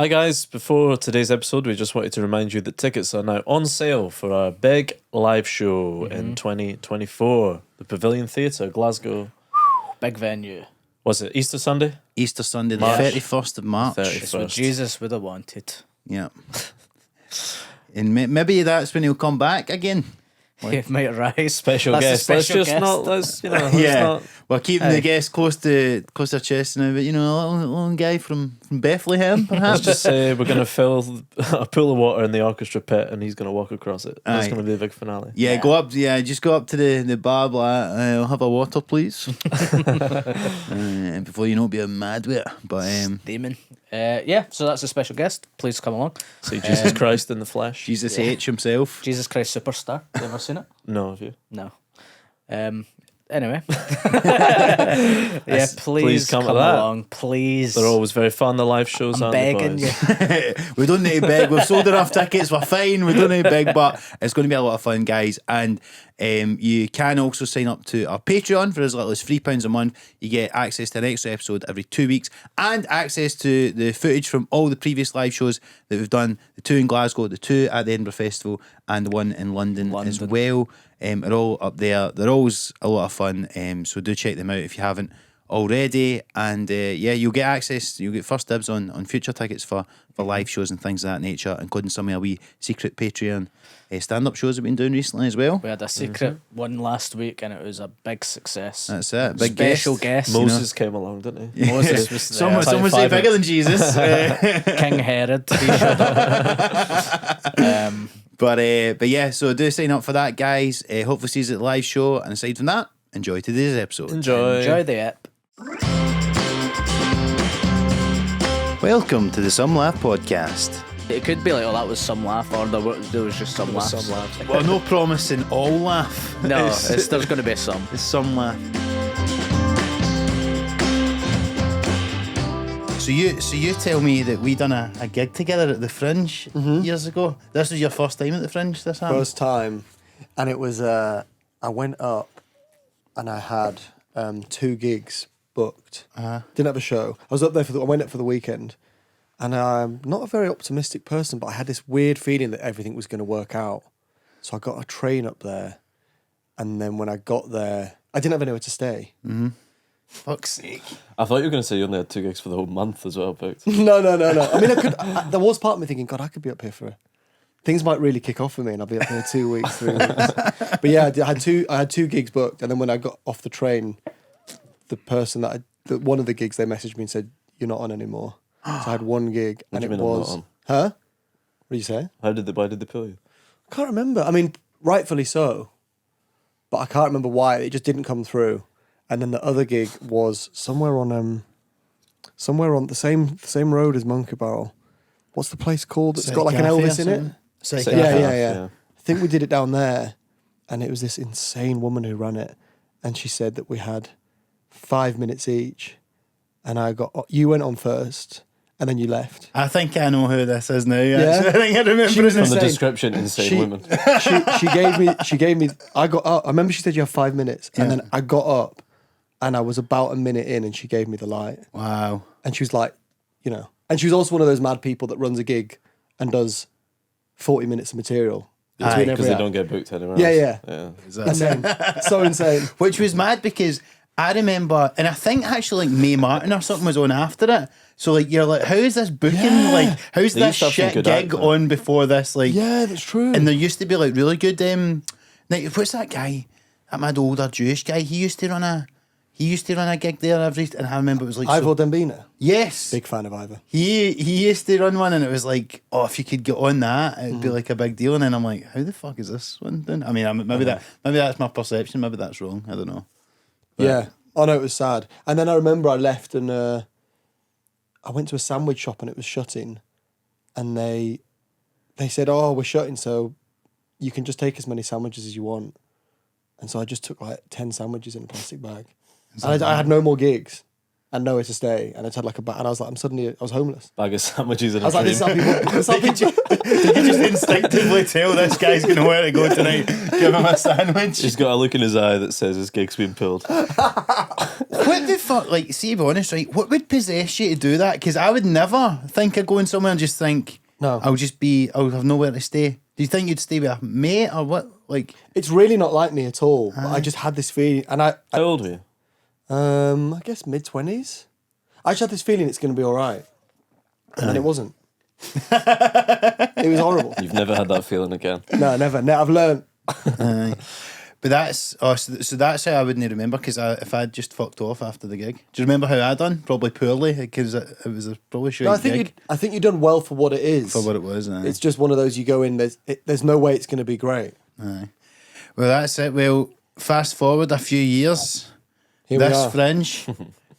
Hi guys, before today's episode we just wanted to remind you that tickets are now on sale for our big live show in 2024. The Pavilion Theatre, Glasgow. Big venue. Was it Easter Sunday? Easter Sunday, the March. 31st of March. 31st. It's what Jesus would have wanted. Yeah. And maybe that's when he'll come back again. He might rise. Special That's a guest. Let's special just guest. not, let's, let's Yeah. not. We're keeping the guest close to their chest now, but a little guy from Bethlehem, Let's perhaps. just say we're going to fill a pool of water in the orchestra pit and he's going to walk across it. That's Aye. going to be the big finale. Yeah, Yeah. go up. Yeah, just go up to the bar. I'll have a water, please. And before you know, be a mad with it. But Demon. So that's a special guest. Please come along. See Jesus Christ in the flesh. Jesus H himself. Jesus Christ Superstar. You ever seen it? No, have you? No. Anyway. Yeah, please come come to that. along. Please. They're always very fun, the live shows, I'm aren't they, begging boys? you. We don't need to beg. We've sold enough tickets. We're fine. We don't need to beg, but it's going to be a lot of fun, guys. And you can also sign up to our Patreon for as little as £3 a month. You get access to an extra episode every 2 weeks and access to the footage from all the previous live shows that we've done. The 2 in Glasgow, the 2 at the Edinburgh Festival, and the 1 in London. As well. Are all up there. They're always a lot of fun. So do check them out if you haven't already. And you'll get access. You'll get first dibs on future tickets for live shows and things of that nature, including some of our wee secret Patreon stand-up shows that we've been doing recently as well. We had a secret one last week and it was a big success. That's it. Big Special guest. Moses came along, didn't he? Moses was there. Some would say bigger than Jesus. King Herod. He showed up. But yeah, so do sign up for that, guys. Hopefully see you at the live show. And aside from that, enjoy today's episode. Enjoy the app. Welcome to the Some Laugh podcast. It could be like, oh, that was some laugh, or there was just some laughs. Some laughs. Well, no promising all laugh. No, there's going to be some. It's some laugh. So you tell me that we done a gig together at the Fringe years ago. This was your first time at the Fringe, this happened? First time, and it was I went up and I had 2 gigs booked. Didn't have a show. I was up there I went up for the weekend, and I'm not a very optimistic person, but I had this weird feeling that everything was going to work out. So I got a train up there, and then when I got there, I didn't have anywhere to stay. Fuck's sake. I thought you were going to say you only had 2 gigs for the whole month as well, booked. No. I mean, there was part of me thinking, God, I could be up here for things might really kick off for me, and I'll be up here 2 weeks, 3 weeks. But yeah, I had 2 gigs booked, and then when I got off the train, the person one of the gigs, they messaged me and said, "You're not on anymore." So I had 1 gig, What and do it you mean I'm was, not on? huh? What did you say? Why did they pull you? I can't remember. I mean, rightfully so, but I can't remember why. It just didn't come through. And then the other gig was somewhere on the same road as Monkey Barrel. What's the place called? It's got like an Elvis in it. Second Yeah, half, yeah. I think we did it down there, and it was this insane woman who ran it, and she said that we had 5 minutes each, and you went on first, and then you left. I think I know who this is now. Yeah? I think I remember She was it. From the insane. description, insane women. She gave me. I got up. I remember she said you have 5 minutes, and then I got up, and I was about a minute in, and she gave me the light. Wow. And she was like, and she was also one of those mad people that runs a gig and does 40 minutes of material between Because every they act. don't get booked anywhere Yeah, else. yeah. Insane. So insane. Which was mad because I remember, and I think actually like Mae Martin or something was on after it. So like you're like, how is this booking? Yeah. Like, how's They this used to have some shit good gig acts, man. on before this? Like, Yeah, that's true. and there used to be like really good. Like, what's that guy? That mad older Jewish guy. He used to run a gig there and I remember it was like Ivor Dembina. Yes. Big fan of Ivor. He used to run one, and it was like, oh, if you could get on that, it'd be like a big deal. And then I'm like, how the fuck is this one done? I mean, maybe that's my perception. Maybe that's wrong. I don't know. But Yeah. Oh no, it was sad. And then I remember I left and I went to a sandwich shop and it was shutting, and they said, "Oh, we're shutting, so you can just take as many sandwiches as you want." And so I just took like 10 sandwiches in a plastic bag. And I had no more gigs and nowhere to stay. And I just had like a bag. And I was like, I was homeless. Bag of sandwiches and I was like, this is how people... Did you just instinctively tell this guy's going to where to go tonight? Give him a sandwich. He's got a look in his eye that says his gig's been pulled. What the fuck? Like, see, to be honest, right? What would possess you to do that? Because I would never think of going somewhere and just think, No. I'll have nowhere to stay. Do you think you'd stay with a mate or what? Like, It's really not like me at all. But I just had this feeling, and How old were you? I guess mid-20s. I just had this feeling it's going to be all right, and then it wasn't. It was horrible. You've never had that feeling again. No, never. No, I've learned. but that's so that's how I wouldn't remember because if I'd just fucked off after the gig. Do you remember how I done? Probably poorly because it was a probably shit No, gig I think you've done well for what it is. for what it was. It's just one of those you go in. There's no way it's going to be great. Aye. Well, that's it. Well, fast forward a few years. Here we This are. Fringe,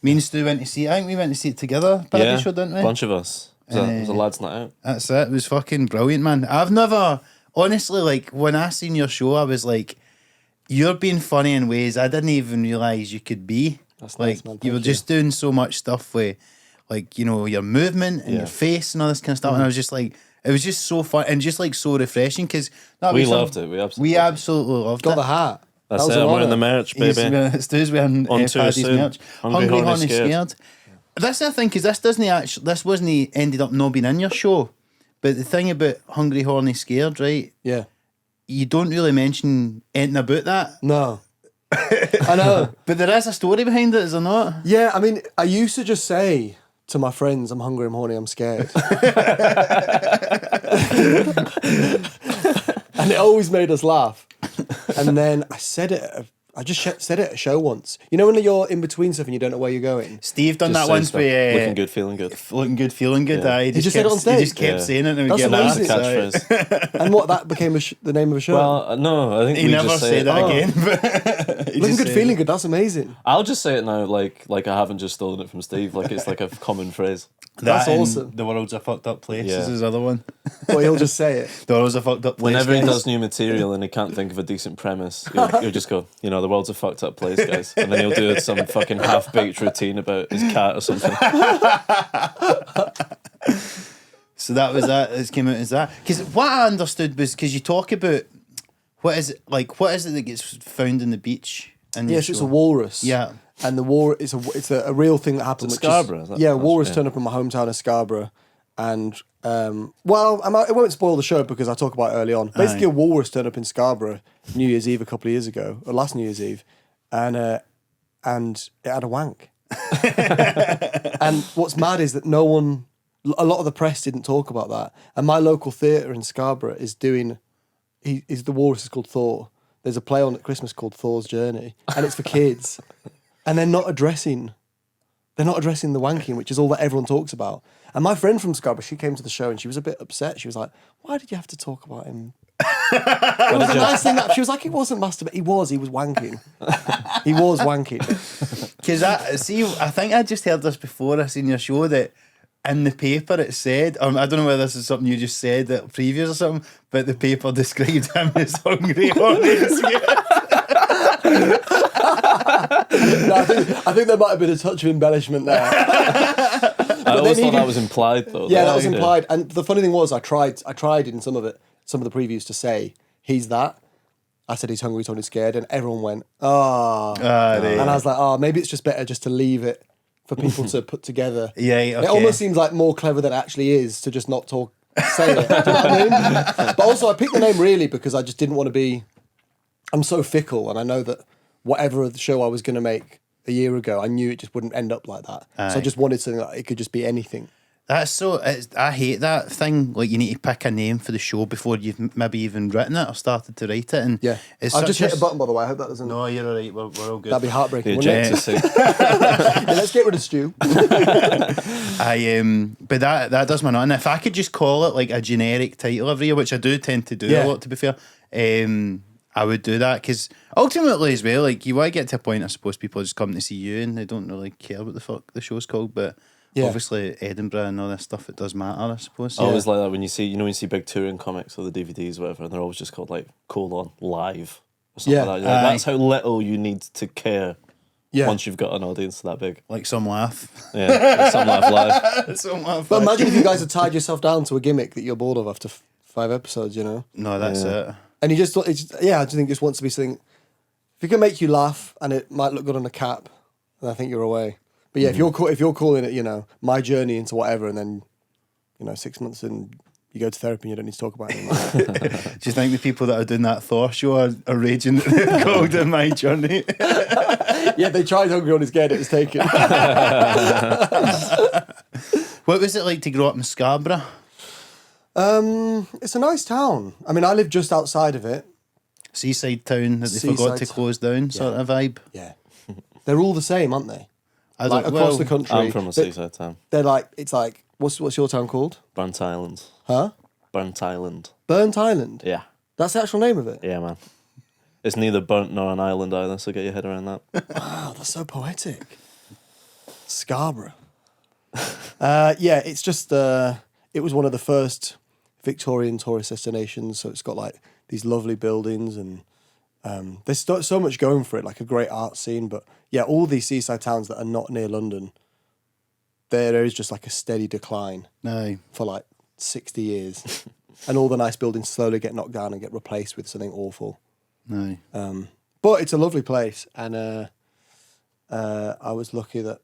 me and Stu went to see it. I think we went to see it together, Paddy, Yeah, show, didn't we? bunch of us. It was a lad's night out. That's it. It was fucking brilliant, man. I've never, honestly, like, when I seen your show, I was like, you're being funny in ways I didn't even realise you could be. That's like, nice, man. you were Thank you. just doing so much stuff with, like, you know, your movement and Yeah. your face and all this kind of stuff. And I was just like, it was just so fun and just, like, so refreshing because We loved it. We absolutely loved Got it. the hat. That's That was it. an I'm wearing honour. the merch, baby. Stu's wearing On tour Paddy's soon. merch. Hungry, horny, scared. That's the thing, because this wasn't ended up not being in your show. But the thing about Hungry, Horny, Scared, right? Yeah. You don't really mention anything about that. No. I know. But there is a story behind it, is there not? Yeah, I mean, I used to just say to my friends, I'm hungry, I'm horny, I'm scared. And it always made us laugh. And then I said it, I just said it at a show once. You know when you're in between stuff and you don't know where you're going? Steve done Just that say once stuff. with Looking good, feeling good. Looking good, feeling good. Yeah. He just said it on He stage? just kept Yeah. saying it and we That's get laughed. amazing. Catchphrase. And what, that became the name of a show? Well, no, I think He we never just say said it. it again. But he Looking just good, said feeling it. good, that's amazing. I'll just say it now, like I haven't just stolen it from Steve. Like it's like a common phrase. That's That and awesome. The world's a fucked up place. Yeah. This is his other one. Or he'll just say it. The world's a fucked up place. Whenever he guys. does new material and he can't think of a decent premise, he'll just go, you know, the world's a fucked up place, guys. And then he'll do some fucking half-baked routine about his cat or something. So that was that. It came out as that. Because what I understood was because you talk about what is it that gets found in the beach? And Yes, it's a walrus. Yeah. And the it's a real thing that happened. Is it which Scarborough? Is that yeah, the walrus yeah. turned up in my hometown of Scarborough, and well, it won't spoil the show because I talk about it early on. Basically, a walrus turned up in Scarborough New Year's Eve a couple of years ago, or last New Year's Eve, and it had a wank. And what's mad is that a lot of the press didn't talk about that. And my local theatre in Scarborough is doing. The walrus is called Thor. There's a play on at Christmas called Thor's Journey, and it's for kids. And they're not addressing the wanking, which is all that everyone talks about. And my friend from Scarborough, she came to the show and she was a bit upset. She was like, "Why did you have to talk about him?" It was a nice thing that she was like, "He wasn't masturbating. He was wanking. He was wanking." Because I think I just heard this before I seen your show that in the paper it said, I don't know whether this is something you just said at previous or something, but the paper described him as hungry, horny, and scared. No, I think there might have been a touch of embellishment there. I always thought that was implied, though. Yeah, that was implied. And the funny thing was, I tried in some of the previews to say he's that. I said he's hungry, he's horny, scared, and everyone went, "Oh," and I was like, "Oh, maybe it's just better just to leave it for people to put together." Yeah, okay. It almost seems like more clever than it actually is to just not say it. Do you know what I mean? But also, I picked the name really because I just didn't want to be. I'm so fickle, and I know that whatever the show I was going to make a year ago, I knew it just wouldn't end up like that. So I just wanted something that it could just be anything. That's so. I hate that thing. Like you need to pick a name for the show before you've maybe even written it or started to write it. And Yeah, it's I've just hit such a button, by the way. I hope that doesn't. No, you're all right. We're all good. That'd be heartbreaking. The Wouldn't it? ejector seat. Yeah, let's get rid of Stu. But that does my not. And if I could just call it like a generic title every year, which I do tend to do a lot, to be fair, I would do that because ultimately as well, like you want to get to a point, I suppose people just come to see you and they don't really care what the fuck the show's called, but. Yeah. Obviously, Edinburgh and all this stuff, it does matter, I suppose. I always like that when you see big touring comics or the DVDs or whatever, and they're always just called like live or something Yeah. like that. You're like, that's how little you need to care Yeah. once you've got an audience that big. Like some laugh. Yeah, some laugh live. Some laugh. But imagine if you guys had tied yourself down to a gimmick that you're bored of after 5 episodes, you know? No, that's it. And you just thought, I just think it just wants to be something. If it can make you laugh and it might look good on a cap, and I think you're away. But yeah, if you're calling it, you know, my journey into whatever, and then, you know, 6 months in, you go to therapy and you don't need to talk about it anymore. Do you think the people that are doing that Thor show are raging that they've called it My Journey? Yeah, they tried Hungry on His Get, it was taken. What was it like to grow up in Scarborough? It's a nice town. I mean, I live just outside of it. Seaside town that they Seaside forgot to close down, sort of vibe. Yeah. They're all the same, aren't they? I Like don't- across well, the country. I'm from a seaside town. They're like, it's like, what's your town called? Burnt Island. Huh? Burnt Island. Burnt Island. Yeah. That's the actual name of it. Yeah, man. It's neither burnt nor an island either, so get your head around that. Wow, that's so poetic. Scarborough. Yeah, it's just, it was one of the first Victorian tourist destinations, so it's got like these lovely buildings and there's so much going for it, like a great art scene. But yeah, all these seaside towns that are not near London, there is just like a steady decline No. for like 60 years. And all the nice buildings slowly get knocked down and get replaced with something awful. No. But it's a lovely place, and I was lucky that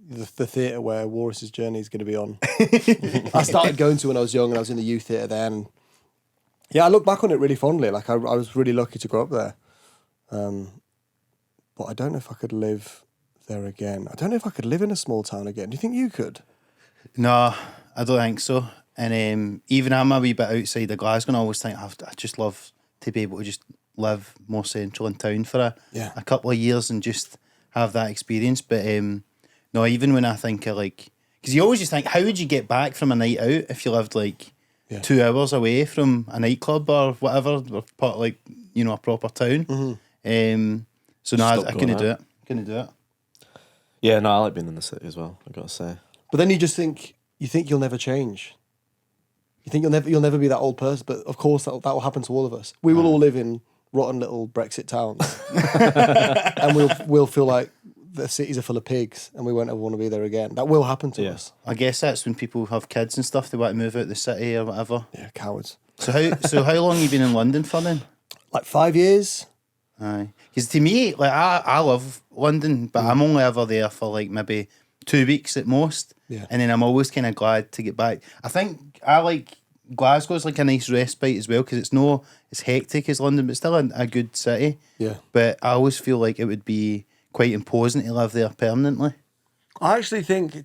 the theatre where Walrus's Journey is going to be on, I started going to when I was young, and I was in the youth theatre then. Yeah, I look back on it really fondly. Like I was really lucky to grow up there, but I don't know if I could live there again. I don't know if I could live in a small town again. Do you think you could? No, I don't think so. And even I'm a wee bit outside of Glasgow, and I always think I just love to be able to just live more central in town for a couple of years and just have that experience. But no, even when I think of like, because you always just think, how would you get back from a night out if you lived like 2 hours away from a nightclub or whatever, or part like, you know, a proper town. So no, Stop I going couldn't do out. it. Couldn't do it. Yeah, no, I like being in the city as well, I gotta say. But then you think you'll never change. You think you'll never be that old person. But of course that will happen to all of us. We will all live in rotten little Brexit towns, and we'll feel like the cities are full of pigs, and we won't ever want to be there again. That will happen to us. I guess that's when people have kids and stuff, they want to move out the city or whatever. Yeah, cowards. So how long have you been in London for then? Like 5 years. Aye. Because to me, like I love London, but I'm only ever there for like maybe 2 weeks at most. Yeah. And then I'm always kind of glad to get back. I think I like Glasgow's like a nice respite as well because it's no as hectic as London, but still a good city. Yeah. But I always feel like it would be quite imposing to live there permanently. I actually think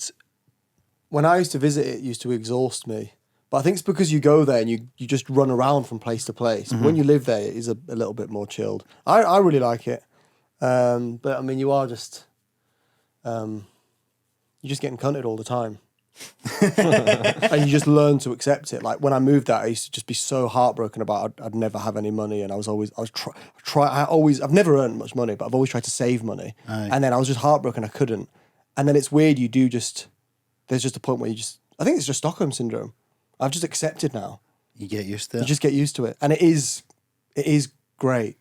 when I used to visit it used to exhaust me. But I think it's because you go there and you just run around from place to place. But when you live there, it is a little bit more chilled. I really like it. But I mean, you are just, you're just getting cunted all the time. And you just learn to accept it. Like when I moved out, I used to just be so heartbroken about I'd never have any money, and I've never earned much money, but I've always tried to save money. Aye. And then I was just heartbroken I couldn't. And then it's weird. There's just a point where I think it's just Stockholm syndrome. I've just accepted now. You get used to it. You just get used to it, and it is great,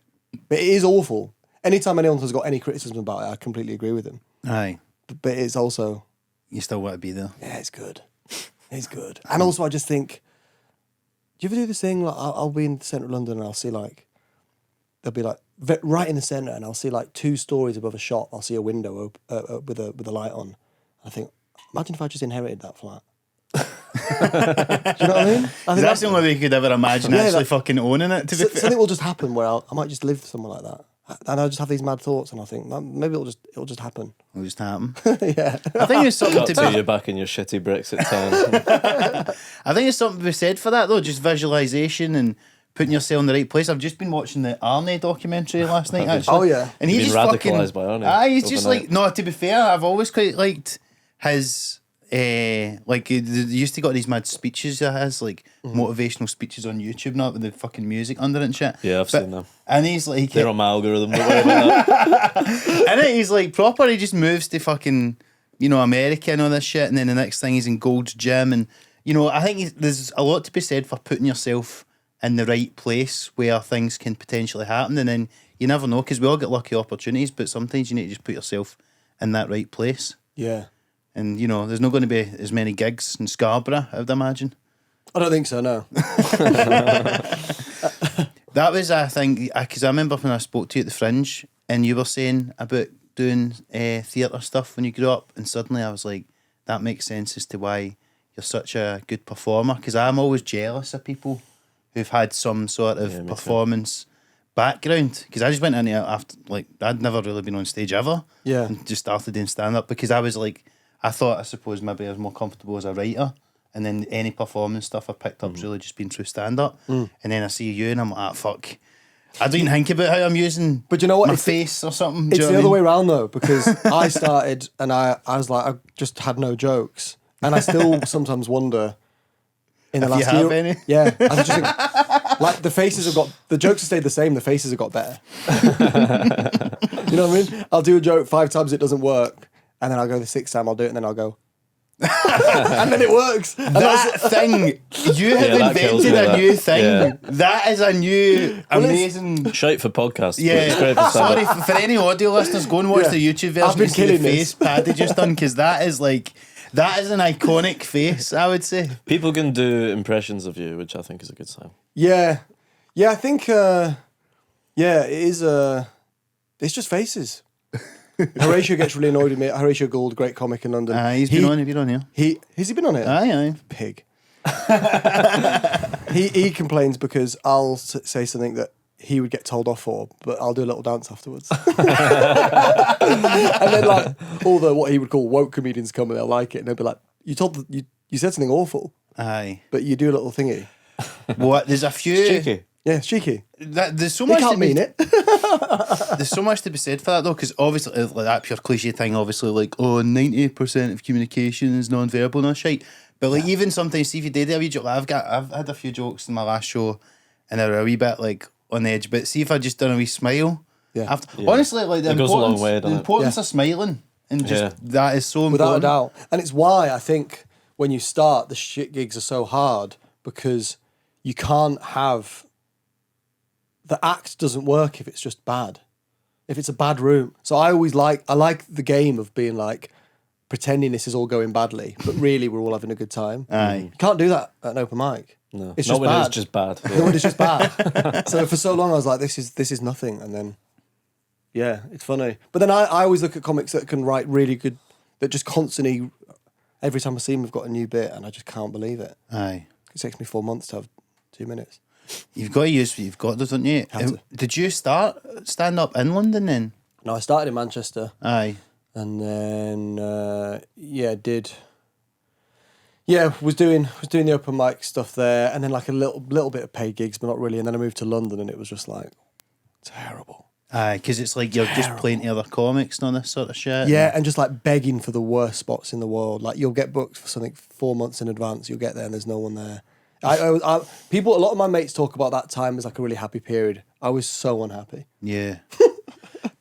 but it is awful. Anytime anyone has got any criticism about it, I completely agree with them. Aye. But it's also. You still want to be there. Yeah, it's good. It's good. And also, I just think, do you ever do this thing? Like, I'll be in the centre of London and I'll see like, there'll be like, right in the centre, and I'll see like 2 stories above a shop, I'll see a window with a light on. I think, imagine if I just inherited that flat. Do you know what I mean? I think That's the only way you could ever imagine actually fucking owning it, to be fair. something will just happen where I might just live somewhere like that. And I'll just have these mad thoughts, and I think maybe it'll just happen. It'll just happen. Yeah. I think it's something Got to to be. you back in your shitty Brexit town. I think it's something to be said for that though, just visualization and putting yourself in the right place. I've just been watching the Arnie documentary last night actually. Oh, yeah. And You've he's been just fucking radicalised by Arnie Aye, he's just overnight. like, no, to be fair, I've always quite liked his like they used to got these mad speeches he has, like motivational speeches on YouTube now with the fucking music under it and shit. Yeah, I've seen them. And he's like They're on my algorithm. Don't worry about that. and then he's like proper, he just moves to fucking, you know, America and all this shit, and then the next thing he's in Gold's Gym, and you know, I think there's a lot to be said for putting yourself in the right place where things can potentially happen, and then you never know, because we all get lucky opportunities, but sometimes you need to just put yourself in that right place. Yeah. And you know, there's not going to be as many gigs in Scarborough, I would imagine. I don't think so, no. That was, I think, because I remember when I spoke to you at the Fringe, and you were saying about doing theatre stuff when you grew up, and suddenly I was like, that makes sense as to why you're such a good performer, because I'm always jealous of people who've had some sort of performance background, because I just went in it after, like, I'd never really been on stage ever, and just started doing stand-up, because I was like, I suppose maybe I was more comfortable as a writer, and then any performance stuff I picked up's really just been through stand-up, and then I see you and I'm like, ah, fuck, I don't even think about how I'm using But you know what? my face or something. It's the other way around though, because I started and I was like, I just had no jokes. And I still sometimes wonder in the If last you have year. any? Yeah. I just think, like the faces have got, the jokes have stayed the same, the faces have got better. You know what I mean? I'll do a joke 5 times, it doesn't work. And then I'll go the 6th time, I'll do it, and then I'll go. And then it works. And That thing, you have that kills invented me, a that. new thing. Yeah. That is a new, amazing... Shite for podcasts. Yeah, But it's great for sorry stand-up. for any audio listeners. Go and watch Yeah. the YouTube version. I've been and see the killing face this. Paddy just done, because that is like, that is an iconic face, I would say. People can do impressions of you, which I think is a good sign. Yeah. Yeah, I think, it is, it's just faces. Horatio gets really annoyed with me. Horatio Gould, great comic in London. He's been on here. Has he been on it? Aye. Pig. he complains because I'll say something that he would get told off for, but I'll do a little dance afterwards. And then like all the what he would call woke comedians come and they'll like it and they'll be like, you said something awful, Aye. but you do a little thingy. What? There's a few... It's cheeky. Yeah, it's cheeky. There's so They much can't to be, mean it. There's so much to be said for that though, because obviously like that pure cliche thing, obviously like 90% of communication is non-verbal and that shit. But like even sometimes, see if you did a wee joke, I've had a few jokes in my last show, and they're a wee bit like on the edge. But see if I just done a wee smile. Yeah. After, honestly, like the It goes a long importance, way, the doesn't it? importance of smiling, and just that is so Without a important. doubt. And it's why I think when you start, the shit gigs are so hard because you can't have... The act doesn't work if it's just bad. If it's a bad room. So I like the game of being like, pretending this is all going badly, but really we're all having a good time. Aye. You can't do that at an open mic. No, It's not just when bad. it's just bad. No, when it's just bad. So for so long I was like, this is nothing. And then, yeah, it's funny. But then I always look at comics that can write really good, that just constantly, every time I see them, we've got a new bit and I just can't believe it. Aye. It takes me 4 months to have 2 minutes. You've got to use what you've got, don't you? Have to. Did you start stand up in London then? No, I started in Manchester. Aye. And then was doing the open mic stuff there, and then like a little bit of paid gigs, but not really. And then I moved to London, and it was just like terrible. Aye, because it's like you're just playing to other comics and all this sort of shit. Yeah, and just like begging for the worst spots in the world. Like you'll get booked for something 4 months in advance. You'll get there, and there's no one there. A lot of my mates talk about that time as like a really happy period. I was so unhappy. Yeah.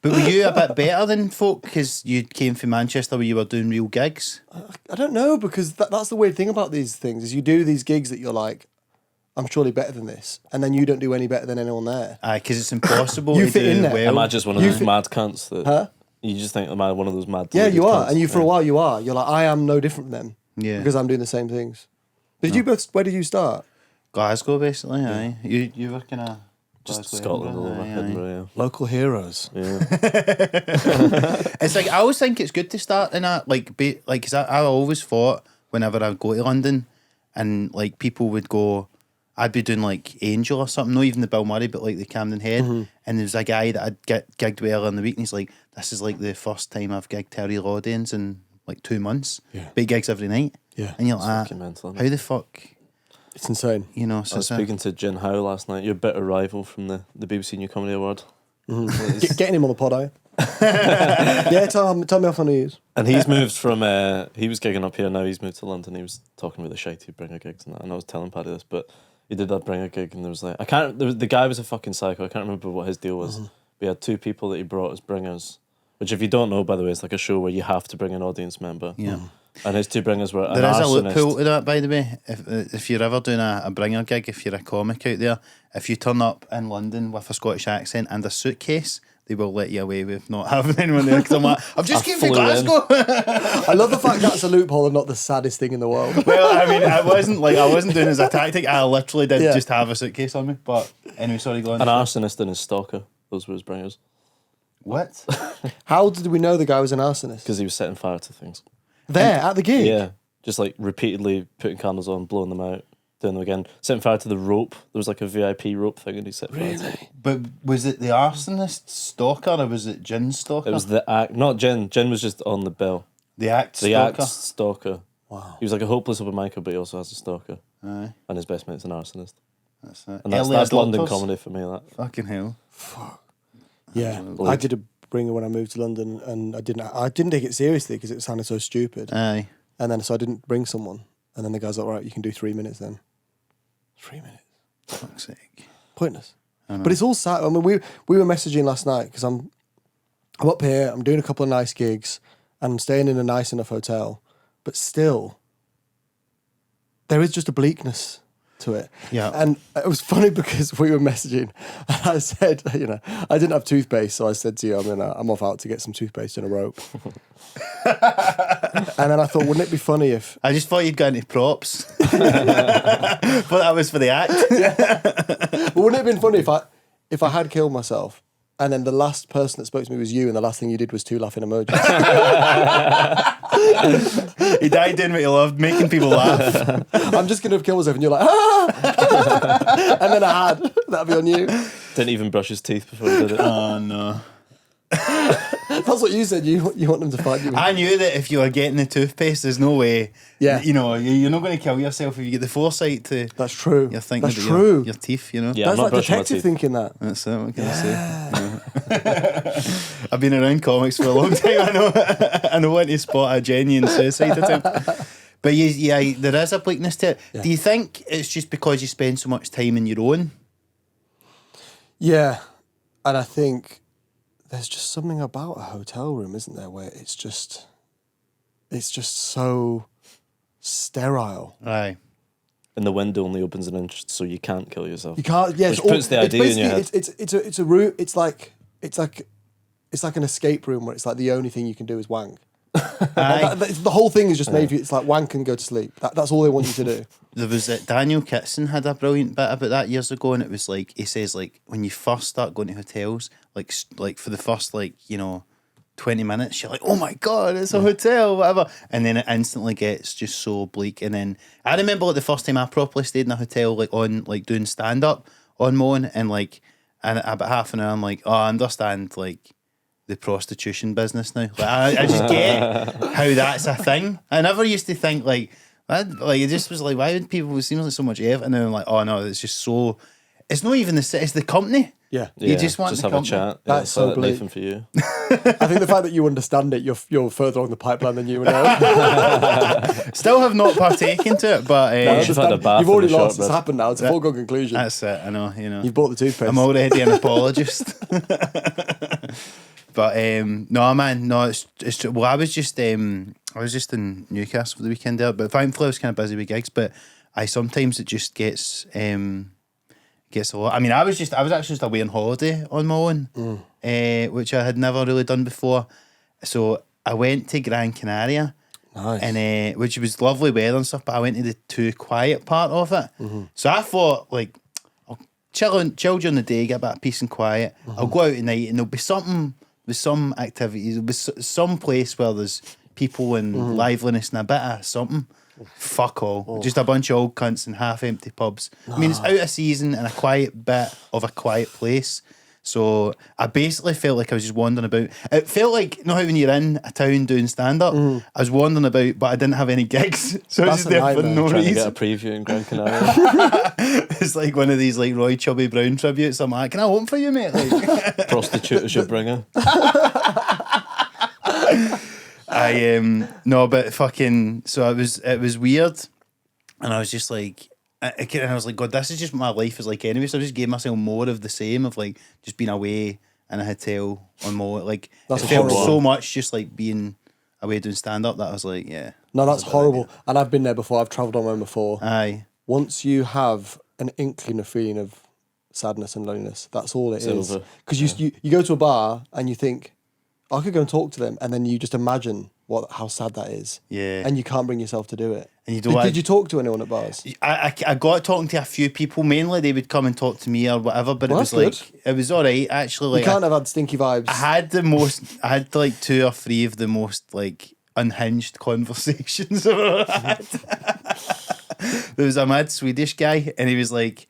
But were you a bit better than folk because you came from Manchester where you were doing real gigs? I don't know, because that's the weird thing about these things is you do these gigs that you're like, I'm surely better than this, and then you don't do any better than anyone there. Aye, because it's impossible You to fit do in there. well. Am I just one of those mad cunts that... Huh? You just think, am I one of those mad... Yeah, deluded you are, cunts? and you for a while you are. You're like, I am no different from them. Yeah. Because I'm doing the same things. Did you both? Where did you start? Glasgow, basically, aye. You were kind of... Just Scotland all over, Edinburgh, Local heroes. yeah. It's like, I always think it's good to start in a, like, because I always thought whenever I'd go to London and, like, people would go, I'd be doing, like, Angel or something, not even the Bill Murray, but, like, the Camden Head, and there was a guy that I'd gigged with earlier in the week, and he's like, this is, like, the first time I've gigged a real audience in, like, 2 months. Yeah. Big gigs every night. Yeah. And you're like, fucking mental, isn't how it? the fuck, It's insane. you know, I so was speaking to Jin Howe last night, your bitter rival from the BBC New Comedy Award. Getting him on the pod, are you? Yeah, tell me off on the news. And he's moved from, he was gigging up here, now he's moved to London. He was talking with the shitey Bringer gigs and that, and I was telling Paddy this, but he did that Bringer gig and there was like, the guy was a fucking psycho, I can't remember what his deal was. We had 2 people that he brought as bringers, which if you don't know, by the way, it's like a show where you have to bring an audience member. yeah. And his 2 bringers were an There is a arsonist. loophole to that, by the way. If you're ever doing a bringer gig, if you're a comic out there, if you turn up in London with a Scottish accent and a suitcase, they will let you away with not having anyone there. Because I'm like, I've just came from flew in. Glasgow. I love the fact that's a loophole and not the saddest thing in the world. Well, I mean, I wasn't doing it as a tactic. I literally did Yeah. just have a suitcase on me. But anyway, sorry, go on. An arsonist and his stalker. Those were his bringers. What? How did we know the guy was an arsonist? Because he was setting fire to things. There, at the gig? Yeah, just like repeatedly putting candles on, blowing them out, doing them again. Setting fire to the rope. There was like a VIP rope thing and he set fire to it. But was it the arsonist stalker or was it Gin's stalker? It was the act, not Jen. Jen was just on the bill. the act The stalker. act stalker. Wow. He was like a hopeless open micer, but he also has a stalker. Aye, And his best mate's an arsonist. that's it. And that's Early London adopters. comedy for me, that. Fucking hell. Yeah, I did a bringer when I moved to London, and I didn't take it seriously because it sounded so stupid. Aye. And then so I didn't bring someone, and then the guy's like, "All right, you can do 3 minutes then." 3 minutes, Fuck's sake. pointless. But it's all sad. I mean, we were messaging last night because I'm up here, I'm doing a couple of nice gigs, and I'm staying in a nice enough hotel, but still, there is just a bleakness to it. Yeah. And it was funny because we were messaging and I said, I didn't have toothpaste, so I said to you, I'm off out to get some toothpaste and a rope. And then I thought, wouldn't it be funny if... I just thought you'd got any props. But that was for the act. But wouldn't it have been funny if I had killed myself and then the last person that spoke to me was you and the last thing you did was 2 laughing emojis? He died doing what he loved, making people laugh. I'm just going to have killed myself and you're like, ah! And then I had. That'd be on you. Didn't even brush his teeth before he did it. Oh, no. That's what you said. You want them to find you. I knew that if you were getting the toothpaste, there's no way. Yeah. You're not going to kill yourself if you get the foresight to. That's true. You're thinking That's about true. Your teeth, you know? Yeah, I'm That's not like brushing my detective teeth. thinking that. That's it. What can I say? I've been around comics for a long time. I know when to spot a genuine suicide attempt. But yeah, there is a bleakness to it. Yeah. Do you think it's just because you spend so much time in your own? Yeah. And I think there's just something about a hotel room, isn't there, where it's just so sterile. Aye. And the window only opens an inch, so you can't kill yourself. You can't. Yeah, Which puts the idea in your head. It's a room. It's like an escape room where it's like the only thing you can do is wank. Aye. The whole thing is just made for you. It's like wank and go to sleep. That's all they want you to do. There was Daniel Kitson had a brilliant bit about that years ago, and it was like he says like when you first start going to hotels, like for the first 20 minutes, you're like, oh my god, it's a hotel, whatever, and then it instantly gets just so bleak. And then I remember the first time I properly stayed in a hotel, doing stand up on my own, and about half an hour, I'm like, oh, I understand the prostitution business now. I just get how that's a thing. I never used to think it just was like, why would people? It seems like so much effort, and then I'm like, oh no, it's just so. It's not even it's the company. Yeah. You just want the have company. a chat. That's so like bleak. Nathan for you. I think the fact that you understand it, you're further along the pipeline than you know. Still have not partaken to it, but Once you've had a bath You've already and a lost. shortbread. It's happened now. It's a foregone conclusion. that's it. I know, You've bought the toothpaste. I'm already an apologist. But no, man, no, it's true. Well, I was just in Newcastle for the weekend there, but thankfully I was kind of busy with gigs. But sometimes it just gets a lot. I mean, I was actually just away on holiday on my own, which I had never really done before. So I went to Gran Canaria. Nice. And which was lovely weather and stuff, but I went to the too quiet part of it. So I thought, I'll chill during the day, get a bit of peace and quiet. I'll go out at night, and there'll be something with some activities. There'll be some place where there's people and liveliness and a bit of something. Fuck all. Just a bunch of old cunts in half-empty pubs. I mean, it's out of season and a quiet bit of a quiet place. So I basically felt like I was just wandering about. It felt like, you know how when you're in a town doing stand-up, I was wandering about, but I didn't have any gigs. So I was just That's a there for nightmare. no Trying to get a reason. preview in Gran Canaria. It's like one of these Roy Chubby Brown tributes. I'm like, can I open for you, mate? Prostitute as your bringer. No, but fucking, so it was weird, and I was just like, I was like, God, this is just what my life is like anyway. So I just gave myself more of the same of just being away in a hotel on my it felt horrible. so much just like being away doing stand up that I was like, yeah. No, that's horrible. And I've been there before. I've travelled on my own before. Aye. Once you have an inkling of feeling of sadness and loneliness, that's all it It's is. over. Because you go to a bar and you think, I could go and talk to them, and then you just imagine how sad that is. Yeah. And you can't bring yourself to do it. And you don't Did you talk to anyone at bars? I got talking to a few people. Mainly, they would come and talk to me or whatever. But Well, it was that's like it was all right actually. Like You can't have had stinky vibes. I had like 2 or 3 of the most like unhinged conversations I've ever had. There was a mad Swedish guy, and he was like,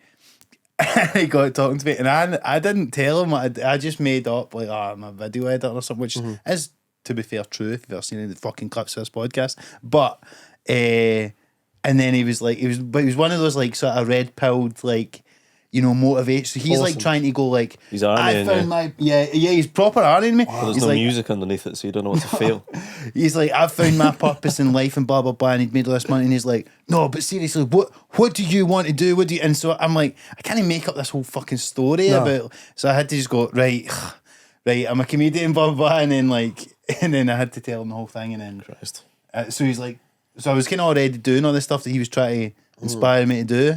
he got talking to me, and I didn't tell him. I just made up like, I'm a video editor or something, which is, to be fair, true if you've ever seen any of the fucking clips of this podcast. But and then he was one of those like sort of red pilled like, you know, motivate. So he's like Awesome. trying to go like, He's armying he's proper arming me. Well, there's He's no like, music underneath it, so you don't know what to feel. he's like, I've found my purpose in life and blah blah blah, and he'd made all this money, and he's like, no, but seriously, what do you want to do? What do you? And so I'm like, I can't make up this whole fucking story about. So I had to just go right. I'm a comedian, blah blah blah, and then I had to tell him the whole thing, and then Christ. So he's like, so I was kind of already doing all this stuff that he was trying to inspire me to do,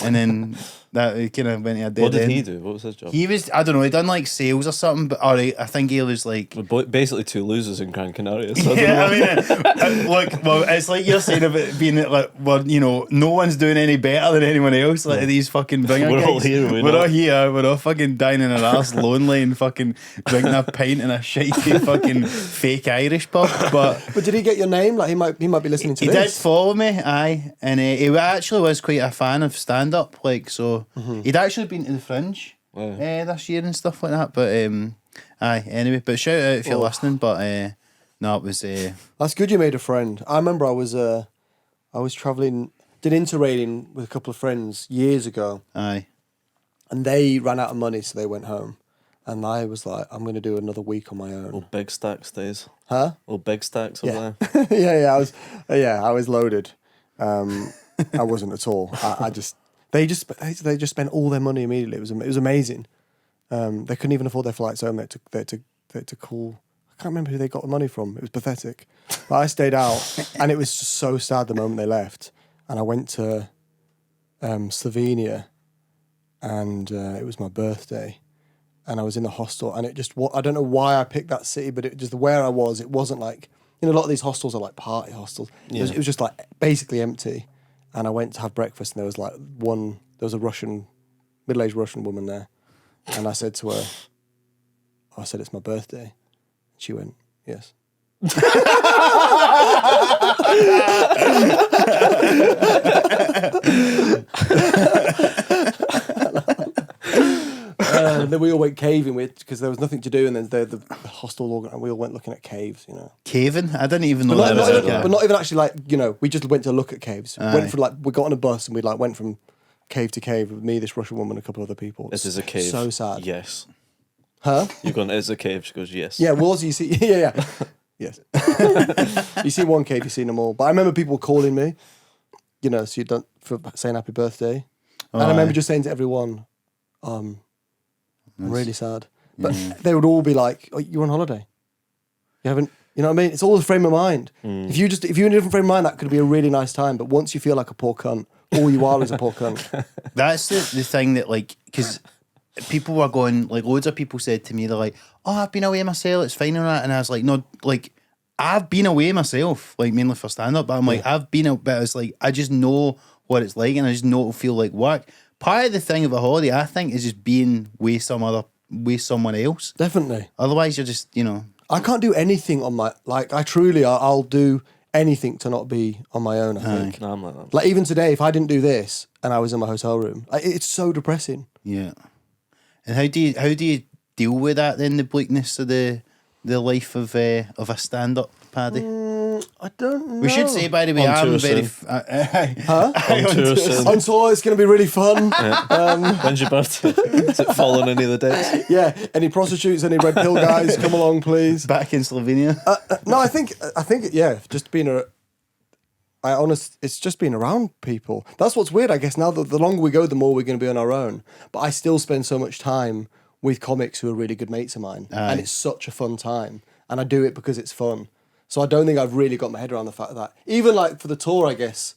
and then that kind of went to a dead What did end. he do? What was his job? He was, I don't know, he done like sales or something, but I think he was like, We're basically 2 losers in Gran Canaria. So yeah, I mean, look, well, it's like you're saying about being like, well, you know, no one's doing any better than anyone else. Like these fucking bringer We're all gigs. here, We're all here. We're all fucking dying in our arse, lonely, and fucking drinking a pint in a shitey fucking fake Irish pub. But But did he get your name? Like he might be listening to he did this. follow me, aye, and he actually was quite a fan of stand up. Like, so he'd actually been to the Fringe this year and stuff like that. But aye, anyway, but shout out if you're listening. But no, it was That's good. You made a friend. I remember I was traveling, did interrailing with a couple of friends years ago, aye. and they ran out of money, so they went home. And I was like, I'm going to do another week on my own. All big stacks days. Huh? All big stacks over Yeah. there. I was loaded. I wasn't at all. They just spent all their money immediately. It was amazing. They couldn't even afford their flights home. They had to call. I can't remember who they got the money from. It was pathetic. But I stayed out, and it was just so sad the moment they left. And I went to Slovenia, and it was my birthday, and I was in the hostel, and it just, I don't know why I picked that city, but it just where I was, it wasn't like, you know, a lot of these hostels are like party hostels. Yeah. It was just like basically empty. And I went to have breakfast, and there was there was a middle-aged Russian woman there. And I said to her, it's my birthday. And she went, yes. Then we all went caving because there was nothing to do, and then the hostel and we all went looking at caves, you know. Caving? I didn't even know But that was like but not even actually, like, you know, we just went to look at caves. Went for we got on a bus and we like went from cave to cave with me, this Russian woman, a couple of other people. This is a cave. So sad. Yes. Huh? You're going, it's a cave. She goes, yes. Yeah, you see, yeah. Yes. You see one cave, you've seen them all. But I remember people calling me, you know, so you don't, for saying happy birthday. And I remember just saying to everyone, I'm really sad. But they would all be like, oh, you're on holiday. You haven't, you know what I mean? It's all a frame of mind. If you're in a different frame of mind, that could be a really nice time. But once you feel like a poor cunt, all you are is a poor cunt. That's the thing that, like, because people were going, like, loads of people said to me, they're like, oh, I've been away myself, it's fine and that. And I was like, no, like, I've been away myself, like, mainly for stand-up, but I'm like, I've been out, but it's like, I just know what it's like, and I just know it'll feel like work. Part of the thing of a holiday, I think, is just being with someone else. Definitely. Otherwise, you're just, you know. I can't do anything on my, like, I'll do anything to not be on my own, I think. No, I'm like that. Like, even today, if I didn't do this and I was in my hotel room, it's so depressing. Yeah. And how do you deal with that then, the bleakness of the life of a stand-up, Paddy? I don't know. We should say, by the way, On I'm tour very... soon. Huh? On tour soon. On tour, it's going to be really fun. When's your birthday? Is it following any of the dates? Yeah. Any prostitutes, any red pill guys, come along, please. Back in Slovenia. No, I think, yeah, just being it's just being around people. That's what's weird, I guess. Now that the longer we go, the more we're going to be on our own. But I still spend so much time with comics who are really good mates of mine. Aye. And it's such a fun time. And I do it because it's fun. So I don't think I've really got my head around the fact that, even like for the tour, I guess,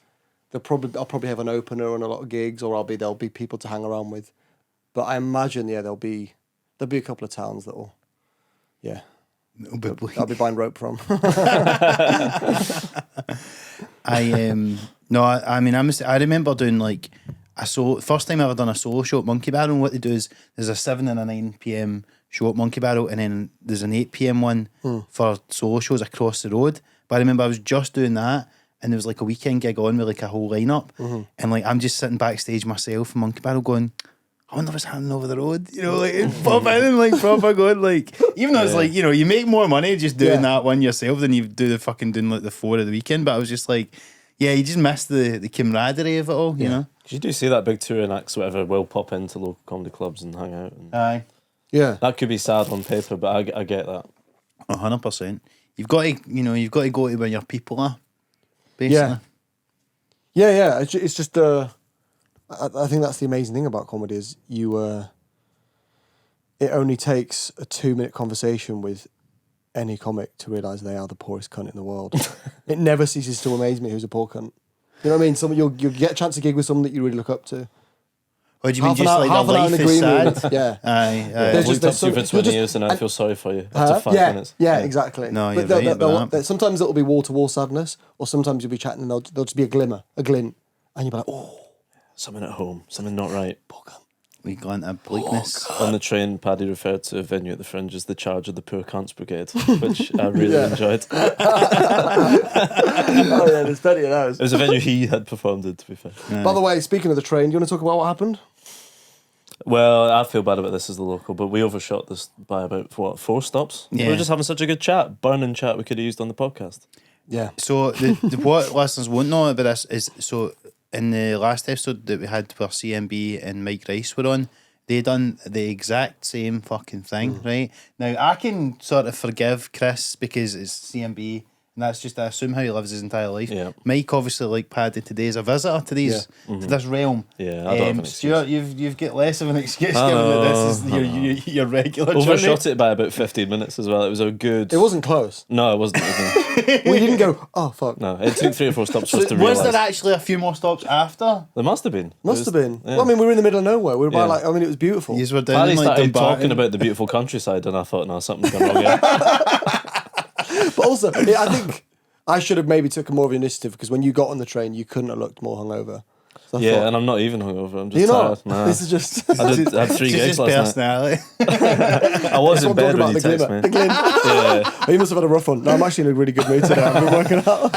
I'll probably have an opener and a lot of gigs, or there'll be people to hang around with. But I imagine, yeah, there'll be a couple of towns that will, yeah. I'll be buying rope from. I remember doing like first time I ever done a solo show at Monkey Barrel. And what they do is there's a 7 and a 9 p.m. show at Monkey Barrel, and then there's an 8 p.m. one for solo shows across the road. But I remember I was just doing that, and there was like a weekend gig on with like a whole lineup, and like I'm just sitting backstage myself in Monkey Barrel going, I wonder what's happening over the road, you know, like pop in and like proper going, like, even though it's like, you know, you make more money just doing that one yourself than you do the fucking doing like the 4 of the weekend. But I was just like, yeah, you just miss the camaraderie of it all, you know. Because you do see that big touring acts, whatever, will pop into local comedy clubs and hang out. And Aye. Yeah. that could be sad on paper, but I get that. 100%. You've got to go to where your people are, basically. Yeah. It's just I think that's the amazing thing about comedy is it only takes a 2-minute conversation with any comic to realise they are the poorest cunt in the world. It never ceases to amaze me who's a poor cunt. You know what I mean? You'll get a chance to gig with someone that you really look up to. Or do you mean just like their life is sad? Yeah. Aye. I've looked up to you for 20 years and I feel sorry for you after 5 minutes. Yeah, exactly. No, you're right about that. Sometimes it'll be wall-to-wall sadness, or sometimes you'll be chatting and there'll just be a glint, and you'll be like, oh. Something at home, something not right. Poor cunt. We go into bleakness. On the train, Paddy referred to a venue at the Fringe as the Charge of the Poor Cunts Brigade, which I really enjoyed. Oh yeah, there's plenty of those. It was a venue he had performed in, to be fair. By the way, speaking of the train, do you want to talk about what happened? Well, I feel bad about this as the local, but we overshot this by about, 4 stops? Yeah. We were just having such a good chat, burning chat we could have used on the podcast. Yeah. So what listeners won't know about this is, so in the last episode that we had where CMB and Mike Rice were on, they done the exact same fucking thing, right? Now, I can sort of forgive Chris because it's CMB, and that's just, I assume, how he lives his entire life. Yeah. Mike, obviously, like Paddy today, is a visitor to these to this realm. Yeah, I don't have an Stuart, you've got less of an excuse given that this is your regular journey. Overshot it by about 15 minutes as well. It was a good... It wasn't close. No, it wasn't even. We didn't go, oh, fuck. No, it took 3 or 4 stops for us to Was realise. there actually a few more stops after? There must have been. Must have been. Yeah. Well, I mean, we were in the middle of nowhere. We were by Yeah. it was beautiful. Yous were down Paddy in, like, started Dumbarton. talking about the beautiful countryside, and I thought, no, something's gone wrong here. But also, I think I should have maybe took more of an initiative because when you got on the train, you couldn't have looked more hungover. So I Yeah, thought, and I'm not even hungover. I'm just you're tired. not. Nah. This is just. I had 3 It's gigs just last night. personality. I was in I'm bed talking when you about the texted glimmer. me. The glint. Yeah. Oh, you must have had a rough one. No, I'm actually in a really good mood today. I've been working out.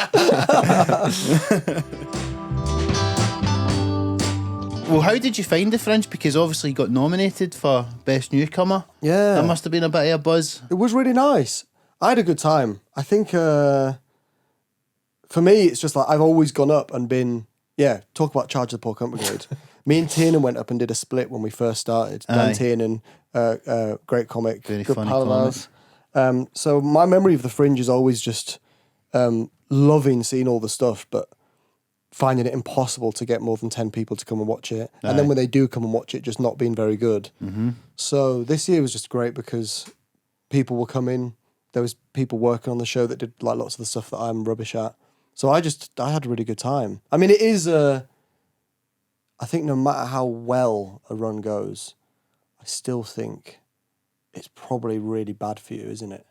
Well, how did you find the Fringe? Because obviously you got nominated for Best Newcomer. Yeah. That must have been a bit of a buzz. It was really nice. I had a good time. I think for me, it's just like I've always gone up and been, talk about Charge of the Poor Cunt Brigade. Me and Tiernan went up and did a split when we first started. Dan Aye. Tiernan, great comic, Very good funny pal of ours. So my memory of the Fringe is always just loving seeing all the stuff, but finding it impossible to get more than 10 people to come and watch it. And then when they do come and watch it, just not being very good. Mm-hmm. So this year was just great because people were coming. There was people working on the show that did like lots of the stuff that I'm rubbish at. So I had a really good time. I mean, it is I think no matter how well a run goes, I still think it's probably really bad for you, isn't it?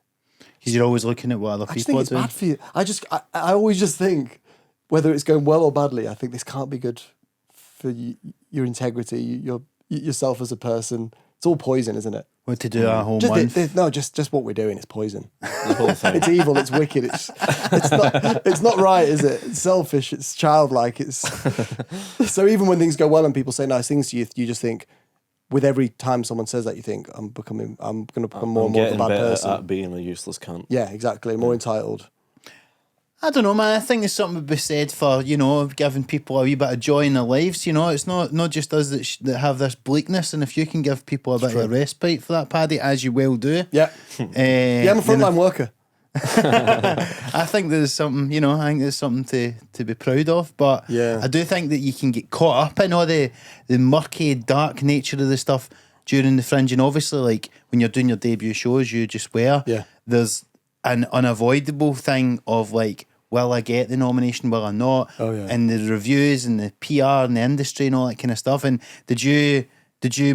Because you're always looking at what other I just people think are it's doing. bad for you. I always just think, whether it's going well or badly, I think this can't be good for your integrity, yourself as a person. It's all poison, isn't it? What to do at home Just, month. just what we're doing is poison. The whole thing. It's evil. It's wicked. It's not right, is it? It's selfish. It's childlike. So even when things go well and people say nice things to you, you just think, with every time someone says that, you think I'm going to become more and more of a bad person. At being a useless cunt. Yeah, exactly. More entitled. I don't know, man. I think there's something to be said for, giving people a wee bit of joy in their lives. It's not just us that have this bleakness, and if you can give people a bit of a respite for that, Paddy, as you will do. Yeah. I'm a frontline worker. I think there's something, to be proud of, but I do think that you can get caught up in all the murky, dark nature of the stuff during the Fringe, and obviously, like, when you're doing your debut shows, you just there's an unavoidable thing of, like, will I get the nomination, will I not? Oh, yeah. And the reviews and the PR and the industry and all that kind of stuff. And did you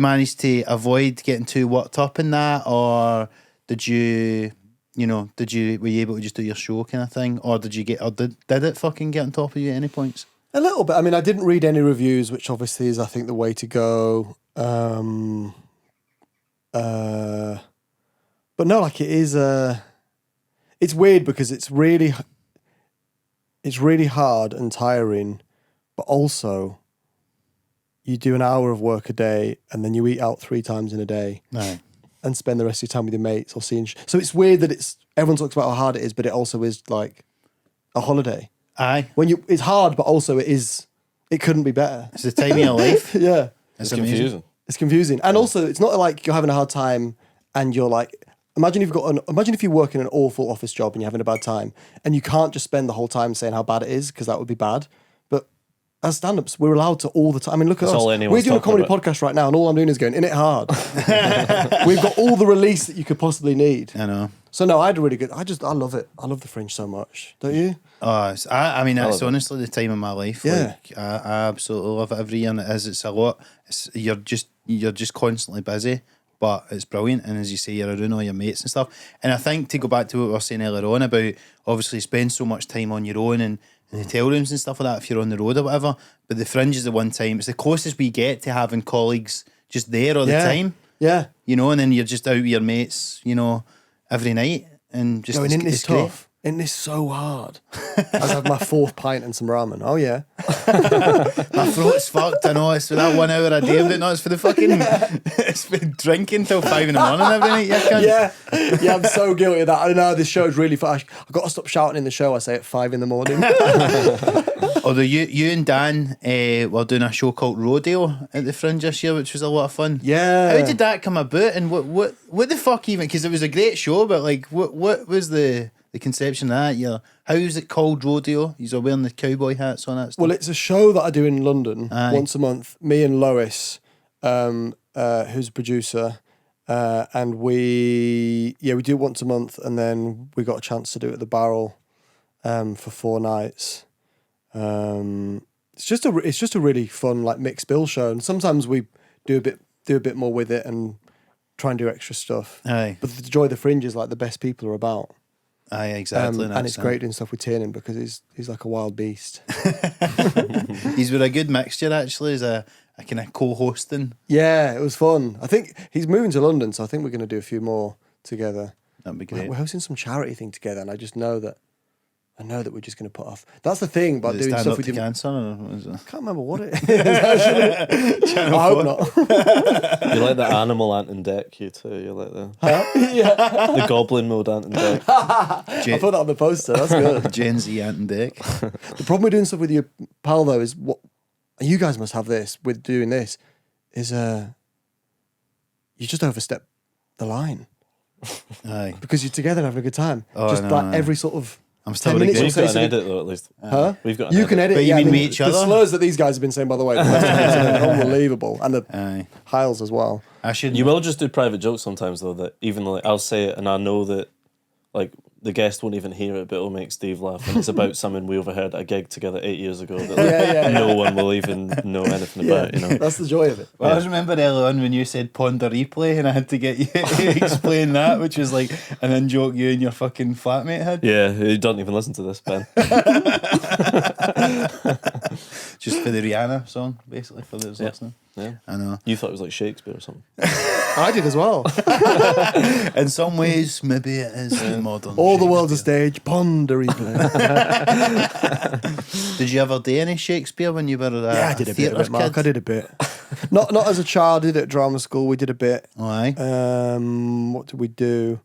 manage to avoid getting too worked up in that, or did you were you able to just do your show kind of thing, or did it fucking get on top of you at any points? A little bit. I mean, I didn't read any reviews, which obviously is, I think, the way to go. But no, like it is. It's weird because it's really hard and tiring, but also you do an hour of work a day and then you eat out 3 times in a day. No. And spend the rest of your time with your mates or seeing. So it's weird that everyone talks about how hard it is, but it also is like a holiday. Aye. It's hard, but also it couldn't be better. It's the time of your life. Yeah. It's confusing. It's confusing. And also it's not like you're having a hard time and you're like, imagine if you work in an awful office job and you're having a bad time and you can't just spend the whole time saying how bad it is because that would be bad. But as stand-ups, we're allowed to all the time. I mean, look at us. We're doing a comedy podcast right now and all I'm doing is going, in it hard. We've got all the release that you could possibly need. I know. So no, I had a really good, I love it. I love the Fringe so much. Don't you? Oh, it's honestly the time of my life. Yeah. Like, I absolutely love it every year, and it's a lot. You're just constantly busy, but it's brilliant. And as you say, you're around all your mates and stuff. And I think, to go back to what we were saying earlier on about obviously spend so much time on your own and the hotel rooms and stuff like that if you're on the road or whatever. But the Fringe is the one time, it's the closest we get to having colleagues just there all the time. Yeah. And then you're just out with your mates, every night. And just Going in it's this tough. In this so hard. I have my 4th pint and some ramen. Oh yeah. My throat's fucked. I know it's for that 1 hour a day, but no, it's for the fucking. It's for drinking till 5 a.m. every night. Yeah, I'm so guilty of that. I know this show's really fast. I've got to stop shouting in the show. I say at 5 a.m. Although you and Dan were doing a show called Rodeo at the Fringe this year, which was a lot of fun. Yeah. How did that come about? And what the fuck even? Because it was a great show, but like, what was the conception of that? Yeah, how is it called Rodeo? You're wearing the cowboy hats on that stuff. Well, it's a show that I do in London once a month. Me and Lois, who's a producer, and we do it once a month, and then we got a chance to do it at the Barrel for 4 nights. It's just a really fun like mixed bill show, and sometimes we do a bit more with it and try and do extra stuff. Aye. But the joy of the Fringe is like the best people are about. Aye, exactly. And it's great doing stuff with Tiernan because he's like a wild beast. He's with a good mixture actually, as a kind of co-hosting. Yeah, it was fun. I think he's moving to London, so I think we're going to do a few more together. That'd be great. We're hosting some charity thing together, and I just know that we're just going to put off. That's the thing about doing stuff with cancer. Or what is it? I can't remember what it is. Actually. I hope not. You like the animal ant and deck, you too. You like the the goblin mode ant and deck. I put that on the poster. That's good. Gen Z ant and deck. The problem with doing stuff with your pal though is what you guys must have this with doing this is you just overstep the line. Aye. Because you're together and having a good time. Oh, just no, like no. every sort of I'm still 10 minutes. We've Say got an something- edit though, at least. Huh? We've got. You can edit. But you yeah, mean I with each other? The slurs that these guys have been saying, by the way, the last time are unbelievable, and the Aye. Hiles as well. I should. You will just do private jokes sometimes though. That even though I'll say it and I know that like the guest won't even hear it, but it'll make Steve laugh. And it's about something we overheard at a gig together 8 years ago that like, no one will even know anything about. You know. That's the joy of it. Well, I just remember early on when you said ponder replay, and I had to get you to explain that, which was like an in joke you and your fucking flatmate had. Yeah, you don't even listen to this, Ben. Just for the Rihanna song, basically, for those listening. Yeah. I know. You thought it was like Shakespeare or something. I did as well. In some ways, maybe it is modern. All the world's a stage. Ponder replay. Did you ever do any Shakespeare when you were Yeah, I did a bit of it, Mark. I did a bit. Not as a child. I did it at drama school. We did a bit. Oh, aye. What did we do?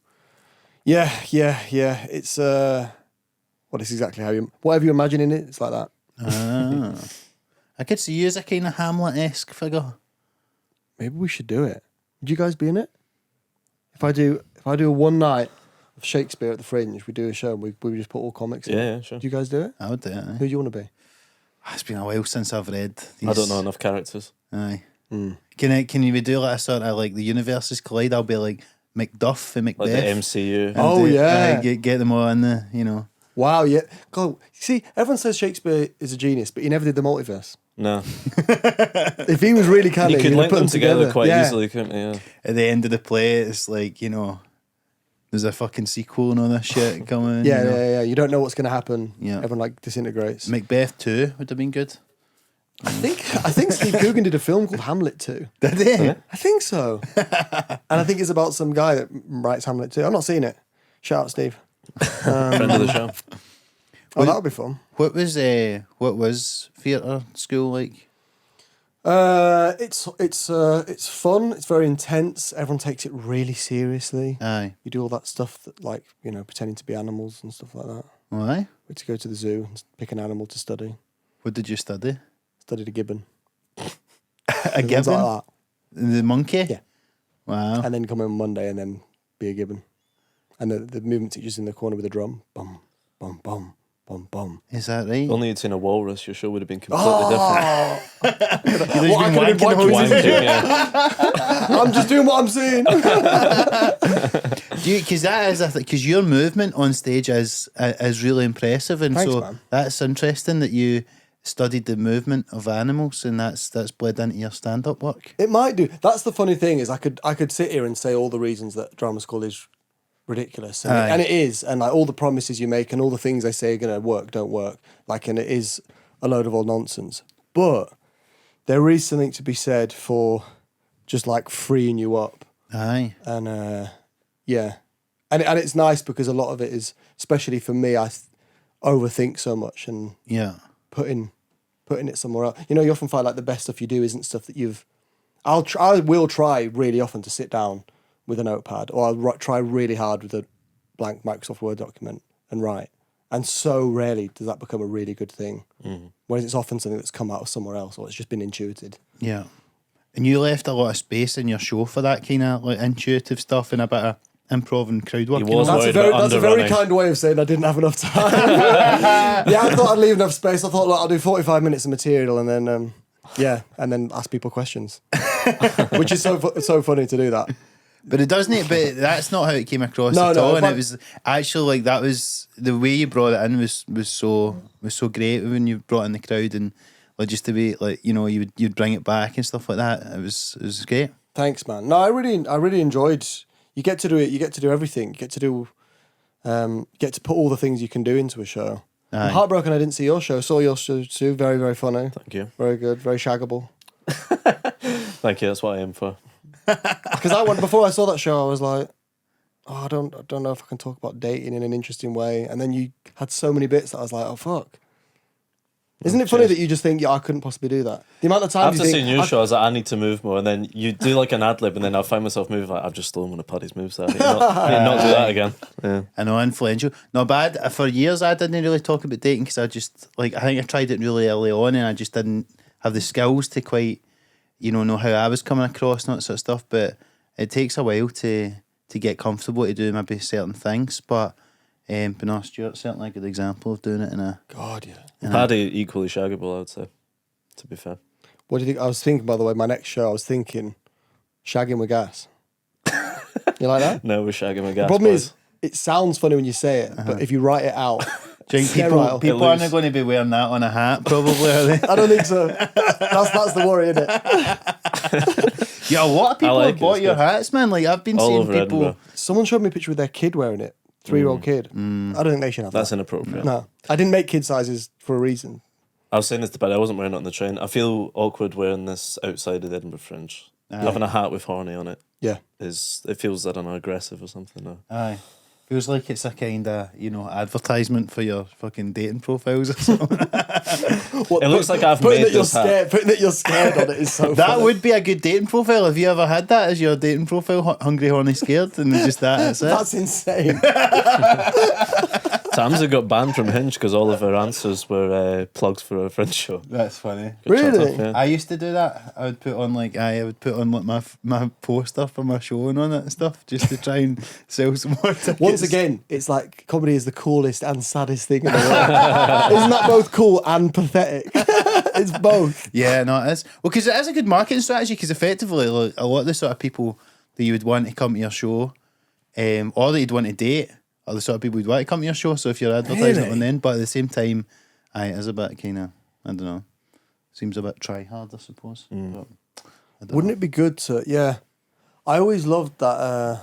Yeah. It's what is exactly how you whatever you imagine in it. It's like that. Ah. I could see you as a kind of Hamlet-esque figure. Maybe we should do it. Would you guys be in it? If I do a one night of Shakespeare at the Fringe, we do a show and we just put all comics in. Yeah, sure. Do you guys do it? I would do it. Aye. Who do you want to be? It's been a while since I've read these. I don't know enough characters. Aye. Can you do like a sort of like the universes collide? I'll be like Macduff and Macbeth. Like the MCU. And Oh, yeah. get them all in the, you know. Wow, yeah. God, see, everyone says Shakespeare is a genius, but he never did the multiverse. No. If he was really canny, You could he'd link put them together quite Yeah. easily, couldn't you? Yeah. At the end of the play, it's like, you know, there's a fucking sequel and all this shit coming. Yeah, you know. yeah. You don't know what's going to happen. Yeah. Everyone like disintegrates. Macbeth 2 would have been good. I think Steve Coogan did a film called Hamlet 2. Did he? I think so. And I think it's about some guy that writes Hamlet 2. I've not seen it. Shout out, Steve. Friend of the show. Oh, that would be fun. What was theatre school like? It's fun. It's very intense. Everyone takes it really seriously. Aye. You do all that stuff that, like, you know, pretending to be animals and stuff like that. Aye. We had to go to the zoo and pick an animal to study. What did you study? Studied a gibbon. A gibbon? Like that. The monkey? Yeah. Wow. And then come in on Monday and then be a gibbon. And the movement teacher's in the corner with a drum. Bum, bum, bum, bum, bum. Is that right? If only you'd seen a walrus, your show would have been completely different. You've What, I been could have been wanking the whole Wanking, time. yeah. I'm just doing what I'm seeing. Because your movement on stage is really impressive, and Thanks, so man. that's interesting that you studied the movement of animals, and that's bled into your stand-up work. It might do. That's the funny thing is I could sit here and say all the reasons that drama school is ridiculous, and, Aye. and it is, and like all the promises you make and all the things they say are going to work don't work, like, and it is a load of old nonsense. But there is something to be said for just like freeing you up, Aye. and yeah, and it's nice because a lot of it is, especially for me, I overthink so much and Yeah. putting it somewhere else. You know, you often find like the best stuff you do isn't stuff that you've. I will try really often to sit down with a notepad, or I'll try really hard with a blank Microsoft Word document and write. And so rarely does that become a really good thing. Whereas it's often something that's come out of somewhere else, or it's just been intuited. Yeah. And you left a lot of space in your show for that kind of like intuitive stuff and a bit of improv and crowd work. He you know? was That's worried a very about that's a very underrunning. kind way of saying I didn't have enough time. Yeah, I thought I'd leave enough space. I thought, look, I'll do 45 minutes of material and then and then ask people questions, which is so funny to do that. But it doesn't. But that's not how it came across No, at no, all. And but- it was actually like that was the way you brought it in was so great when you brought in the crowd and like just to be like, you know, you'd bring it back and stuff like that. It was great. Thanks, man. No, I really enjoyed. You get to do it. You get to do everything. You get to do. Get to put all the things you can do into a show. Aye. I'm heartbroken I didn't see your show. Saw your show too. Very, very funny. Thank you. Very good. Very shaggable. Thank you. That's what I aim for. Because before I saw that show, I was like, oh, I don't know if I can talk about dating in an interesting way. And then you had so many bits that I was like, oh fuck. Isn't it funny that you just think, yeah, I couldn't possibly do that? The amount of times After you seeing think, your show, I was like, I need to move more. And then you do like an ad lib, and then I find myself moving like, I've just stolen one of Paddy's moves there. I need to not do that again. Yeah. I know, influential. Not bad. For years, I didn't really talk about dating because I just like I think I tried it really early on, and I just didn't have the skills to quite, you know how I was coming across and that sort of stuff. But it takes a while to get comfortable to do maybe certain things. But no, Stuart's certainly a good example of doing it in a. God, yeah. Paddy, equally shaggable, I would say, to be fair. What do you think? I was thinking, by the way, my next show, I was thinking shagging with gas. You like that? No, we're shagging my gas. The problem boys. is, it sounds funny when you say it, but if you write it out, Do you think sterile. people aren't going to be wearing that on a hat, probably, are they? I don't think so. That's the worry, isn't it? Yeah, a lot of people like have it, bought it's your good. hats, man. Like I've been All seeing over people. Edinburgh. Someone showed me a picture with their kid wearing it. 3-year-old kid. I don't think they should have That's that. inappropriate. No, I didn't make kid sizes for a reason. I was saying this to Paddy, I wasn't wearing it on the train. I feel awkward wearing this outside of the Edinburgh Fringe. Having a hat with horny on it Yeah. it feels, I don't know, aggressive or something. No. Aye. Feels like it's a kind of, advertisement for your fucking dating profiles or something. It looks like I've putting made that you're this hat. scared. Putting that you're scared on it is so. That funny. would be a good dating profile. Have you ever had that as your dating profile? Hungry, horny, scared, and just that's it. That's insane. Tamza got banned from Hinge because all of her answers were plugs for her Fringe show. That's funny. Got shut Really? off, yeah. I used to do that. I would put on my poster for my show and on it and stuff just to try and sell some more tickets. Once again, it's like comedy is the coolest and saddest thing in the world. Isn't that both cool and pathetic? It's both. Yeah, no, it is. Well, because it is a good marketing strategy. Because effectively, like, a lot of the sort of people that you would want to come to your show, or that you'd want to date, are the sort of people you'd want to come to your show. So if you're advertising it Really? on then, but at the same time, it is a bit kind of, I don't know, seems a bit try hard, I suppose. But I don't Wouldn't know. it be good to? Yeah, I always loved that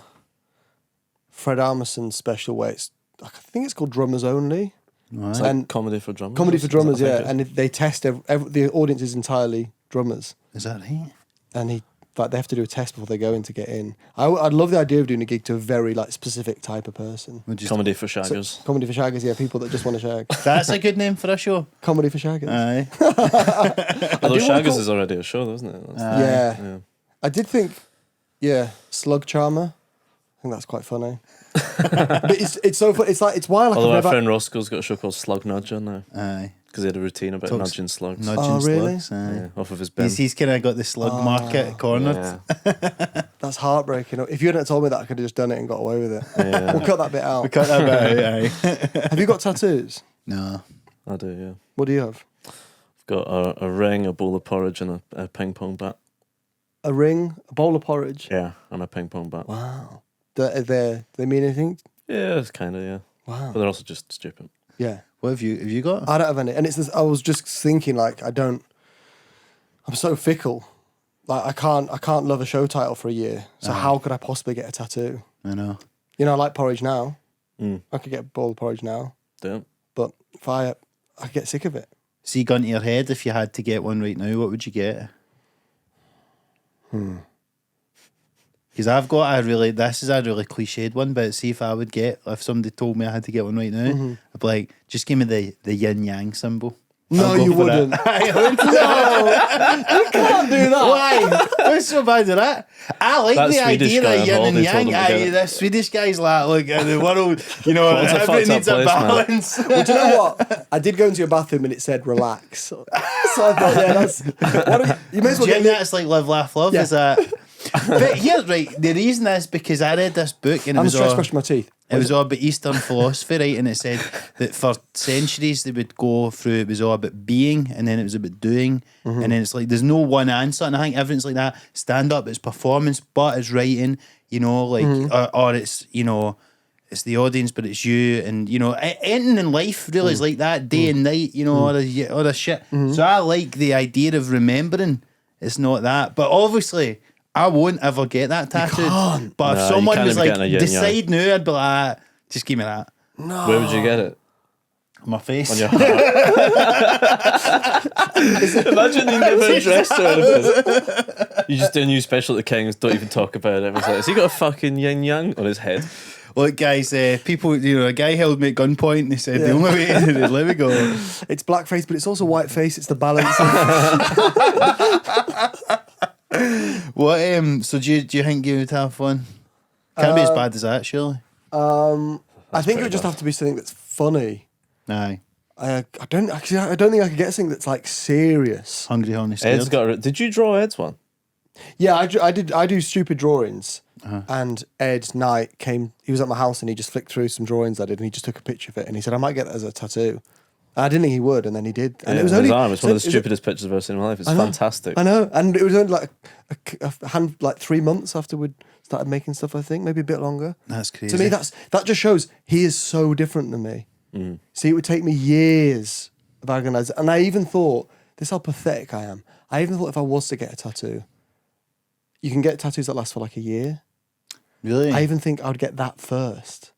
Fred Armisen special where I think it's called Drummers Only. Right. It's like comedy for drummers. Comedy for drummers, I think yeah. it is. And they test the audience is entirely drummers, Is that right? and they have to do a test before they go in to get in. I'd love the idea of doing a gig to a very like specific type of person. Comedy for shaggers. Comedy for shaggers, yeah, people that just want to shag. That's a good name for a show. Comedy for shaggers. Aye. Although do wanna shaggers call- is already a show, isn't it? Yeah. I did think, Slug Charmer. I think that's quite funny. But it's so fun. It's why like Although our I've never. friend Roscoe's got a show called Slug Nudger now Aye. because he had a routine about Talks- nudging slugs. Nudging Oh, really? slugs. Aye. Yeah, off of his bin. He's kind of got the slug market cornered. Yeah. That's heartbreaking. If you hadn't told me that, I could have just done it and got away with it. Yeah. We'll cut that bit out. We cut that bit out, aye. Have you got tattoos? No. I do, yeah. What do you have? I've got a ring, a bowl of porridge, and a ping pong bat. A ring, a bowl of porridge. Yeah, and a ping pong bat. Wow. Do they mean anything? Yeah, it's kind of, yeah. Wow. But they're also just stupid. Yeah. What have you got? I don't have any. And it's this, I was just thinking like I'm so fickle. Like I can't love a show title for a year. So how could I possibly get a tattoo? I know. You know, I like porridge now. Mm. I could get a bowl of porridge now. Don't. But if I get sick of it. See, gun to your head, if you had to get one right now, what would you get? Because this is a really cliched one, but see if if somebody told me I had to get one right now, I'd be like, just give me the yin yang symbol. No, I'll go you for that. wouldn't. No, you can't do that. Why? What's so bad with that? I like That the Swedish idea guy of on yin and holiday yang. told him to get Aye, it. the Swedish guy's like, look, the world, World's a everything fucked up needs a place, man. balance. Well, do you know what? I did go into your bathroom and it said relax. So I thought, yeah, that's. You may as well Do you get think that's like live, laugh, love? Yeah. Is that? But here's right. The reason is because I read this book and it I'm was stress all, brushing my teeth. it was all about Eastern philosophy, right? And it said that for centuries they would go through. It was all about being, and then it was about doing, and then it's like there's no one answer. And I think everything's like that. Stand up, it's performance, but it's writing. You know, like or it's it's the audience, but it's you, and anything in life really is like that. Day and night, all the shit. So I like the idea of remembering. It's not that, but obviously I won't ever get that tattooed. But No, if you someone can't was even like, get a yin decide now, I'd be like, just give me that. No. Where would you get it? On my face. On your heart. Imagine you never addressed or anything. You just do a new special at the Kings, don't even talk about it. It's like, has he got a fucking yin yang on his head? Look, guys, people, a guy held me at gunpoint and he said, the only way to let me go. It's blackface, but it's also whiteface. It's the balance. What? So do you think you would have fun? Can't be as bad as that, surely. I think it would just have to be something that's funny. Aye. I don't think I could get something that's like serious. Hungry, horny, Ed's scared. did you draw Ed's one? Yeah, I do stupid drawings. And Ed Knight came. He was at my house and he just flicked through some drawings I did, and he just took a picture of it and he said I might get that as a tattoo. And I didn't think he would, and then he did. And Yeah, it was his only arm. It's one of the so- stupidest pictures I've ever seen in my life. It's I know. fantastic. I know, and it was only like like 3 months after we'd started making stuff. I think maybe a bit longer. That's crazy. To me, that just shows he is so different than me. See, it would take me years of agonising, and I even thought this is how pathetic I am. I even thought if I was to get a tattoo, you can get tattoos that last for like a year. Really? I even think I'd get that first,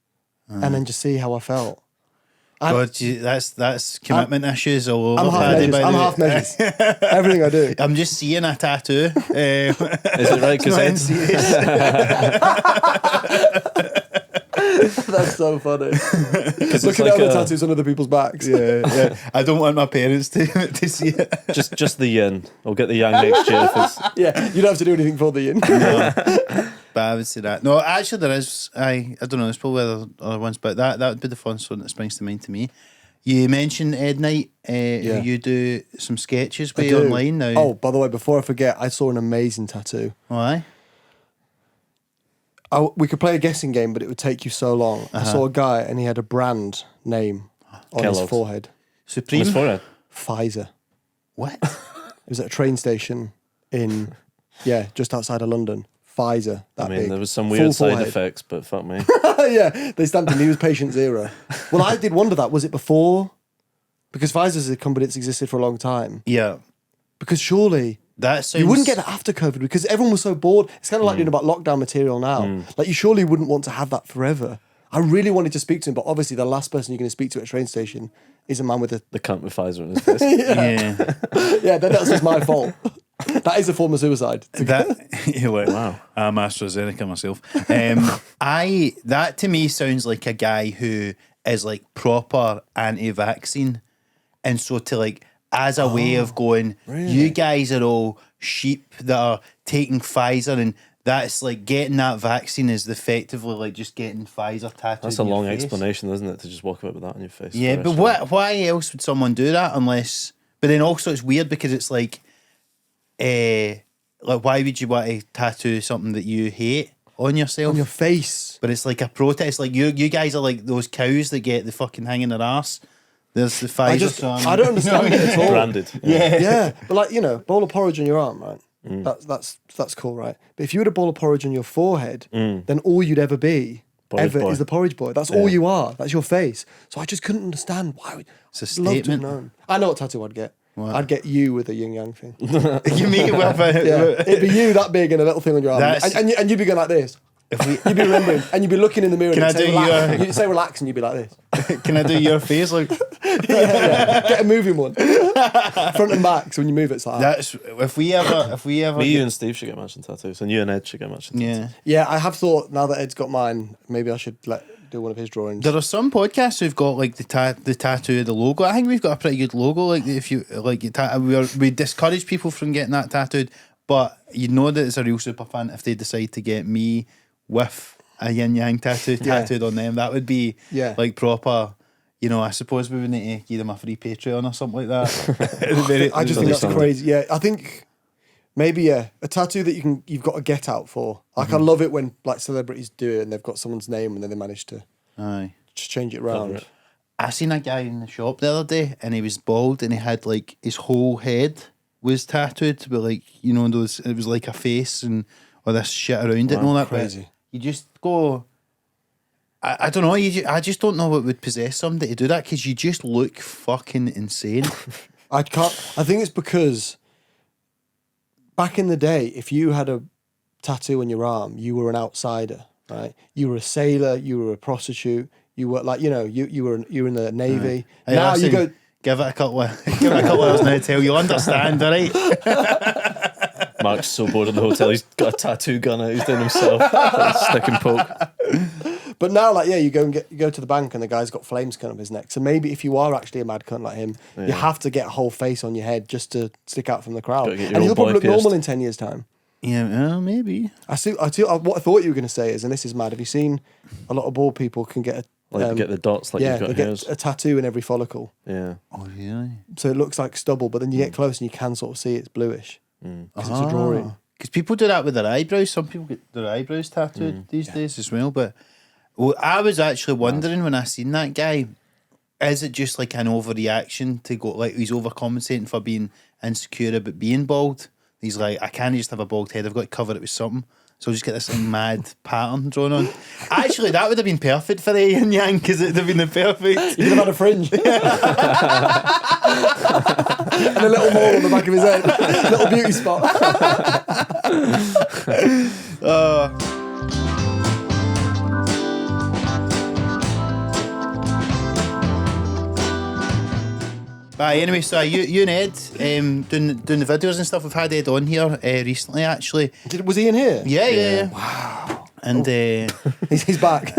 and then just see how I felt. God, that's commitment issues all over. I'm half Paddy, measures. by the I'm way. half measures. Everything I do. I'm just seeing a tattoo. Is it right? Not in Because serious. That's so funny. it's Looking like at other tattoos on other people's backs. Yeah. I don't want my parents to see it. just the yin. I'll get the yang next year. If it's, Yeah, you don't have to do anything for the yin. But I would say that. No, actually, there is. I don't know. There's probably other ones, but that would be the first one that springs to mind to me. You mentioned Ed Knight. Yeah. You do some sketches I way do. online now. Oh, by the way, before I forget, I saw an amazing tattoo. Why? We could play a guessing game, but it would take you so long. I saw a guy and he had a brand name on his Kellogg's. forehead. Supreme. on his forehead. Pfizer. What? It was at a train station in, just outside of London. Pfizer, that I mean, big. there was some Full weird side forehead. effects, but fuck me. Yeah, they stamped him. He was patient zero. Well, I did wonder that. Was it before? Because Pfizer's a company that's existed for a long time. Yeah. Because surely That sounds... You wouldn't get that after COVID because everyone was so bored. It's kind of like doing about lockdown material now. Like you surely wouldn't want to have that forever. I really wanted to speak to him, but obviously the last person you're going to speak to at a train station is a man with The cunt with Pfizer in his face. Yeah. then that's just my fault. That is a form of suicide. Wow. I'm AstraZeneca myself. That to me sounds like a guy who is like proper anti-vaccine, and so to like as a way of going, you guys are all sheep that are taking Pfizer, and that's like getting that vaccine is effectively like just getting Pfizer tattooed. That's a on your long face. explanation, isn't it, to just walk about with that on your face? Yeah, but why else would someone do that unless? But then also it's weird because it's like why would you want to tattoo something that you hate on yourself? On your face. But it's like a protest. Like you guys are like those cows that get the fucking hang in their ass. There's the Pfizer song. I don't understand it at all. Branded. Yeah, but like bowl of porridge on your arm, right? That's cool, right? But if you had a bowl of porridge on your forehead, then all you'd ever be Porridge boy. is the porridge boy. That's all you are. That's your face. So I just couldn't understand why. It's a I'd love to have statement. known. I know what tattoo I'd get. What? I'd get you with a yin yang thing. You meet it with a... Yeah, it'd be you that big and a little thing on your arm, That's- and you'd be going like this. You'd be remembering, and you'd be looking in the mirror. Can and I do relax. your- You'd say relax, and you'd be like this. Can I do your face? Like Get a moving one, front and back. So when you move, it's like that. that's if we ever. Me, you and Steve should get matching tattoos, and you and Ed should get matching tattoos. Yeah. Yeah, I have thought now that Ed's got mine, maybe I should do one of his drawings. There are some podcasts who've got like the tattoo of the logo. I think we've got a pretty good logo. Like if you like, we discourage people from getting that tattooed, but you know that it's a real super fan if they decide to get me with a yin yang tattoo tattooed on them. That would be like proper. You know, I suppose we would need to give them a free Patreon or something like that. I just think that's crazy. Yeah, I think maybe a tattoo that you've got to get out for. Like I love it when like celebrities do it and they've got someone's name and then they manage to just change it around. I seen a guy in the shop the other day and he was bald and he had like his whole head was tattooed with like, you know, those, it was like a face and all this shit around it and all that. Crazy. But you just go, I don't know, I just don't know what would possess somebody to do that because you just look fucking insane. I think it's because back in the day, if you had a tattoo on your arm, you were an outsider, right? You were a sailor, you were a prostitute, you were like, you know, you were in the Navy. Hey, now listen, you go. Give it a couple of hours now till you understand, all right? Mark's so bored in the hotel, he's got a tattoo gun out, he's doing himself. Like, stick and poke. But now, like, yeah, you go to the bank and the guy's got flames coming up his neck. So maybe if you are actually a mad cunt like him, you have to get a whole face on your head just to stick out from the crowd. And he'll probably look normal in 10 years' time. Yeah, well, maybe. What I thought you were going to say is, and this is mad, have you seen a lot of bald people can get a... get the dots like you've got they hairs. get a tattoo in every follicle. Yeah. Oh, really? So it looks like stubble, but then you get close and you can sort of see it's bluish. Because it's a drawing. Because people do that with their eyebrows. Some people get their eyebrows tattooed these days as well. But I was actually wondering when I seen that guy, is it just like an overreaction to go, like he's overcompensating for being insecure about being bald? He's like, I can't just have a bald head, I've got to cover it with something. So I'll just get this like, mad pattern drawn on. Actually, that would have been perfect for the yin yang because it would have been the perfect. You could have had a fringe. And a little mole on the back of his head. Little beauty spot. Anyway, so you and Ed doing the videos and stuff. We've had Ed on here recently, actually. Was he in here? Yeah. Wow. And He's back.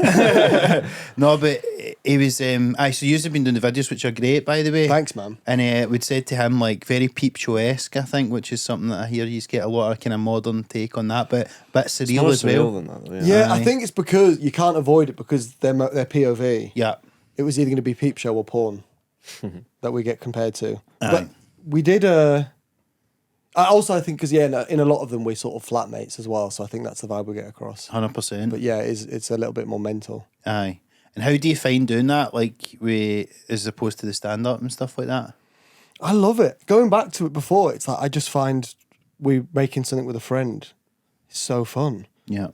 no, but he was. So you've been doing the videos, which are great, by the way. Thanks, man. And we'd said to him like very Peep Show-esque, I think, which is something that I hear you get a lot of kind of modern take on that, but surreal More as well. surreal than that, though, Yeah, I think it's because you can't avoid it because they're POV. Yeah. It was either going to be Peep Show or porn that we get compared to. But we did I think because in a lot of them we're sort of flatmates as well, so I think that's the vibe we get across. 100%. But yeah, it's a little bit more mental. Aye. And how do you find doing that, like as opposed to the stand up and stuff like that? I love it. Going back to it before, it's like I just find we making something with a friend is so fun. Yeah.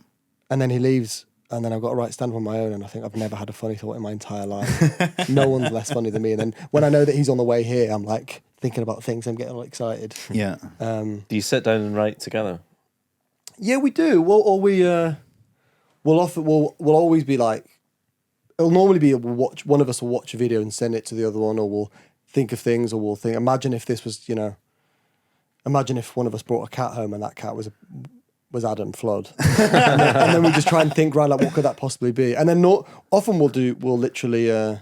And then he leaves, and then I've got to write stand up on my own, and I think I've never had a funny thought in my entire life. No one's less funny than me. And then when I know that he's on the way here, I'm like, thinking about things. I'm getting all excited. Yeah. Do you sit down and write together? Yeah, we do. We'll always be like, it'll normally be one of us will watch a video and send it to the other one, or we'll think of things, or we'll think, imagine if this was, imagine if one of us brought a cat home and that cat was Adam Flood. and then we just try and think, right, like, what could that possibly be? And then often we'll literally,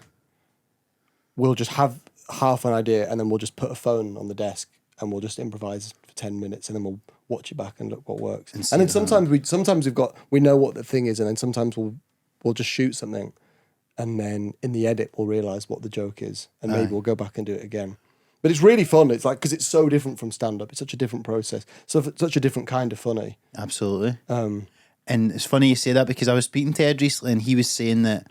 we'll just have half an idea, and then we'll just put a phone on the desk and we'll just improvise for 10 minutes, and then we'll watch it back and look what works. And then sometimes we know what the thing is, and then sometimes we'll just shoot something, and then in the edit we'll realise what the joke is, and maybe we'll go back and do it again. But it's really fun. It's like, because it's so different from stand-up. It's such a different process. Such a different kind of funny. Absolutely. And it's funny you say that, because I was speaking to Ed recently, and he was saying that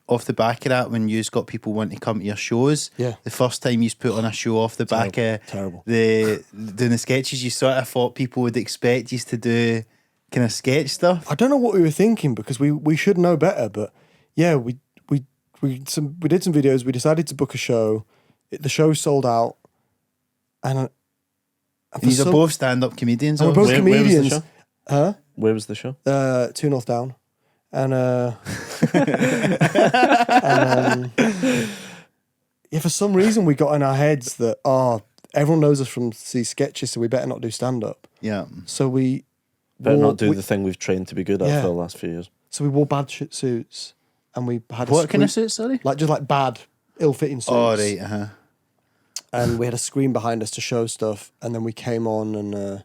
off the back of that, when you've got people wanting to come to your shows, the first time you put on a show off the back of Terrible. doing the sketches, you sort of thought people would expect you to do kind of sketch stuff. I don't know what we were thinking, because we should know better. But yeah, we did some videos. We decided to book a show. The show sold out, and These are both stand-up comedians. and we're both Where was the comedians. show? Huh? Where was the show? 2 North Down. And for some reason we got in our heads that everyone knows us from these sketches, so we better not do stand up. Yeah. So we Better not do the thing we've trained to be good at for the last few years. So we wore bad suits, and we had What kind of suits, sorry? like bad, ill-fitting suits. Oh, right, uh-huh. And we had a screen behind us to show stuff, and then we came on, and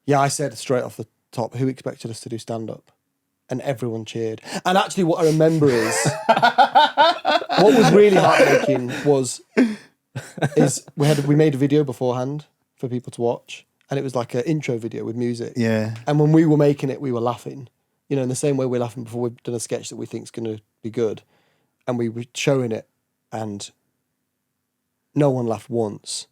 I said straight off the top, who expected us to do stand up? And everyone cheered. And actually, what I remember is what was really heartbreaking is we made a video beforehand for people to watch, and it was like an intro video with music. Yeah. And when we were making it, we were laughing. In the same way we're laughing before we've done a sketch that we think is going to be good, and we were showing it, and no one laughed once.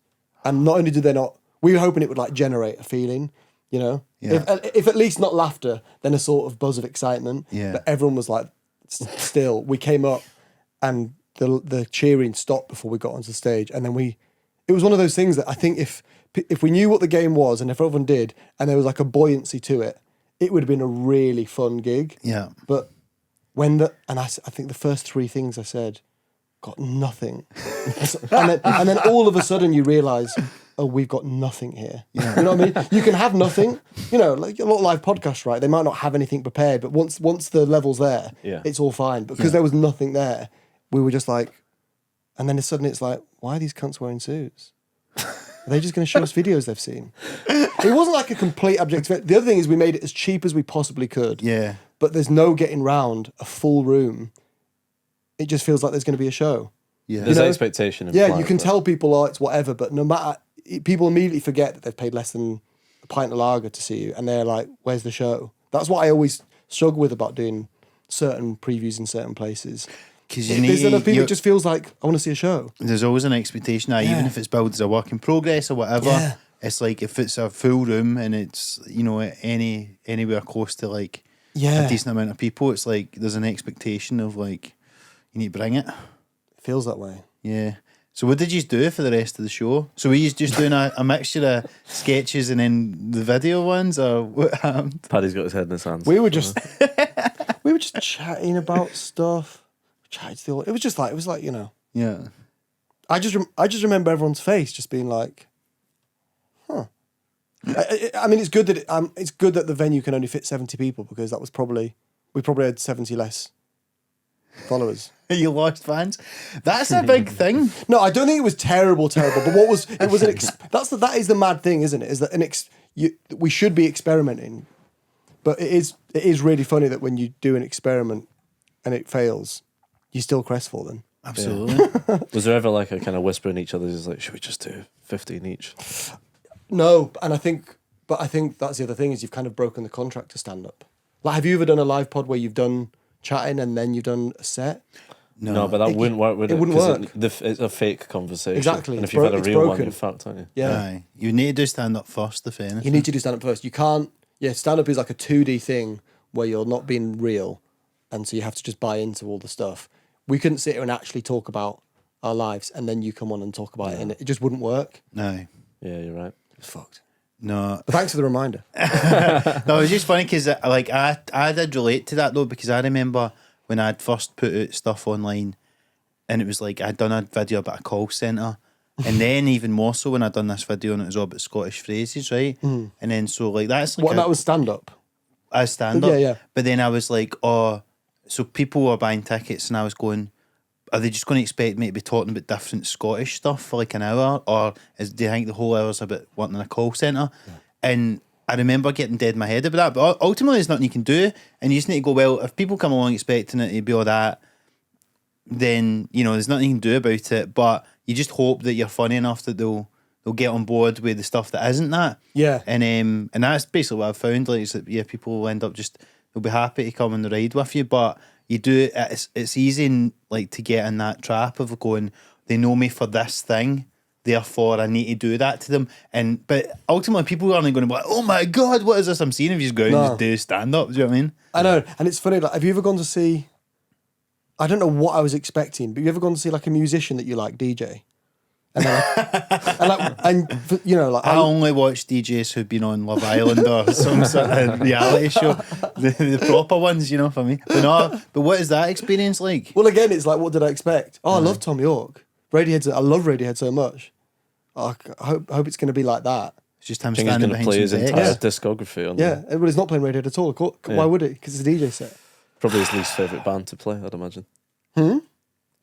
And not only did they not, we were hoping it would like generate a feeling. Yeah. If at least not laughter, then a sort of buzz of excitement. Yeah. But everyone was like, still. We came up, and the cheering stopped before we got onto the stage, and then it was one of those things that I think if we knew what the game was, and if everyone did, and there was like a buoyancy to it, it would have been a really fun gig. Yeah. But I think the first 3 things I said got nothing, and then all of a sudden you realise, oh, we've got nothing here. Yeah. You know what I mean? You can have nothing. Like a lot of live podcasts, right? They might not have anything prepared, but once the level's there, it's all fine. Because there was nothing there, we were just like, and then suddenly it's like, why are these cunts wearing suits? Are they just going to show us videos they've seen? It wasn't like a complete abject. The other thing is we made it as cheap as we possibly could. Yeah. But there's no getting round a full room. It just feels like there's going to be a show. Yeah. There's expectation. Yeah, you can tell people, it's whatever, but no matter, people immediately forget that they've paid less than a pint of lager to see you, and they're like, where's the show? That's what I always struggle with about doing certain previews in certain places. Because there's enough people, it just feels like, I want to see a show. There's always an expectation that even if it's billed as a work in progress or whatever, it's like if it's a full room and it's, anywhere close to like a decent amount of people, it's like there's an expectation of like, you need to bring it. It feels that way. Yeah. So what did you do for the rest of the show? So were you just doing a mixture of sketches and then the video ones, or what happened? Paddy's got his head in his hands. We were just chatting about stuff. It was like Yeah. I just remember everyone's face just being like, huh. I mean, it's good that the venue can only fit 70 people, because we probably had 70 less followers. You lost fans. That's a big thing. No, I don't think it was terrible. But that is the mad thing, isn't it? Is that we should be experimenting, but it is really funny that when you do an experiment and it fails, you're still crestfallen. Absolutely. Yeah. Was there ever like a kind of whisper in each other's, like, should we just do 15 each? No, and I think that's the other thing, is you've kind of broken the contract to stand up. Like, have you ever done a live pod where you've done chatting and then you've done a set? No, but that wouldn't work, would it? It wouldn't work. It's a fake conversation. Exactly. And if you've had a real one, you're fucked, aren't you? Yeah. Aye. You need to do stand up first, if anything. You need to do stand up first. You can't. Yeah, stand up is like a 2D thing where you're not being real, and so you have to just buy into all the stuff. We couldn't sit here and actually talk about our lives, and then you come on and talk about it, and it just wouldn't work. No. Yeah, you're right. It's fucked. No. But thanks for the reminder. No, it was just funny because like I did relate to that though, because I remember when I'd first put out stuff online, and it was like I'd done a video about a call centre, and then even more so when I'd done this video and it was all about Scottish phrases, right? And then so like that's like What, that was stand up? I stand up, Yeah. But then I was like, oh, so people were buying tickets, and I was going, are they just going to expect me to be talking about different Scottish stuff for like an hour, or do you think the whole hour's about working in a call centre? Yeah. And I remember getting dead in my head about that, but ultimately there's nothing you can do, and you just need to go, well, if people come along expecting it to be all that, then, you know, there's nothing you can do about it, but you just hope that you're funny enough that they'll get on board with the stuff that isn't that. Yeah. And that's basically what I've found, like, is that, yeah, people will end up just, they'll be happy to come on the ride with you, but you do, it's easy, like, to get in that trap of going, they know me for this thing, therefore I need to do that to them. But ultimately people aren't going to be like, oh my God, what is this I'm seeing? If you just go out and just do stand-up, do you know what I mean? I know, and it's funny, like, have you ever gone to see, I don't know what I was expecting, but you ever gone to see like a musician that you like DJ? And you know, like I only watch DJs who've been on Love Island or some sort of reality show, the proper ones, you know, for me. But what is that experience like? Well, again, it's like, what did I expect? Oh, I love Tom York. I love Radiohead so much. Oh, I hope it's going to be like that. It's just him I think he's standing going to behind play his some entire decks. discography on Yeah, well, he's not playing Radiohead at all. Why would he? Because it's a DJ set. Probably his least favourite band to play, I'd imagine.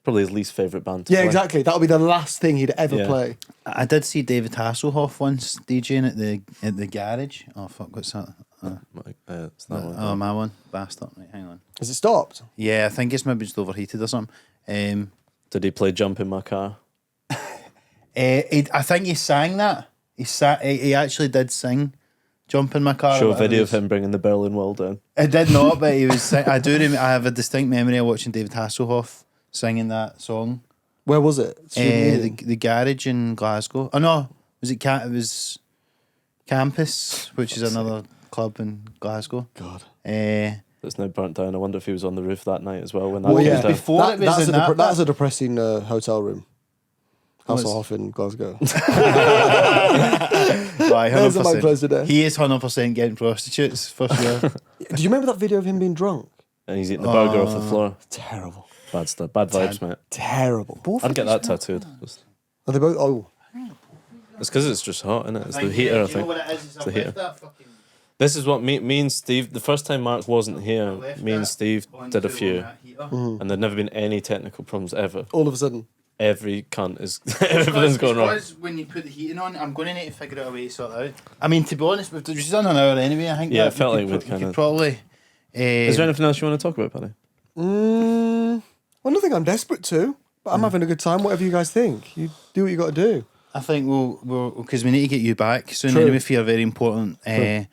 Probably his least favourite band to Yeah, play. exactly. That'll be the last thing he'd ever play. I did see David Hasselhoff once DJing at the garage. Oh fuck, what's that? It's that one. Oh, my one. Bastard. Right, hang on. Has it stopped? Yeah, I think it's maybe just overheated or something. Did he play Jump in My Car? I think he sang that. He actually did sing Jump in My Car. Show a video of him bringing the Berlin Wall down. I did not, but he was. I do. I have a distinct memory of watching David Hasselhoff singing that song. Where was it? The garage in Glasgow. Oh no, was it? It was Campus, which is another club in Glasgow. God. That's now burnt down. I wonder if he was on the roof that night as well when that Well, came yeah. down. Before it was that's a depressing hotel room. Hasselhoff in Glasgow. Right, There's a man close to 100%. death. He is 100% getting prostitutes for sure. Did you remember that video of him being drunk? And he's eating the burger off the floor. Terrible. Bad stuff. Bad vibes, mate. Terrible. I'd get that tattooed. Are they both? Oh. It's because it's just hot, isn't it? It's the heater, I think. It's the heater. This is what me and Steve, the first time Mark wasn't here, me and Steve did a few, and there'd never been any technical problems ever. All of a sudden. Every cunt is, everything's going wrong. When you put the heating on, I'm going to need to figure out a way to sort it out. I mean, to be honest, we've just done an hour anyway. I think. Yeah, that it felt we like could we'd kind of. probably. Is there anything else you want to talk about, Paddy? Well, nothing I'm desperate to, but I'm having a good time. Whatever you guys think, you do what you got to do. I think we'll because we need to get you back soon True. anyway for a very important thing.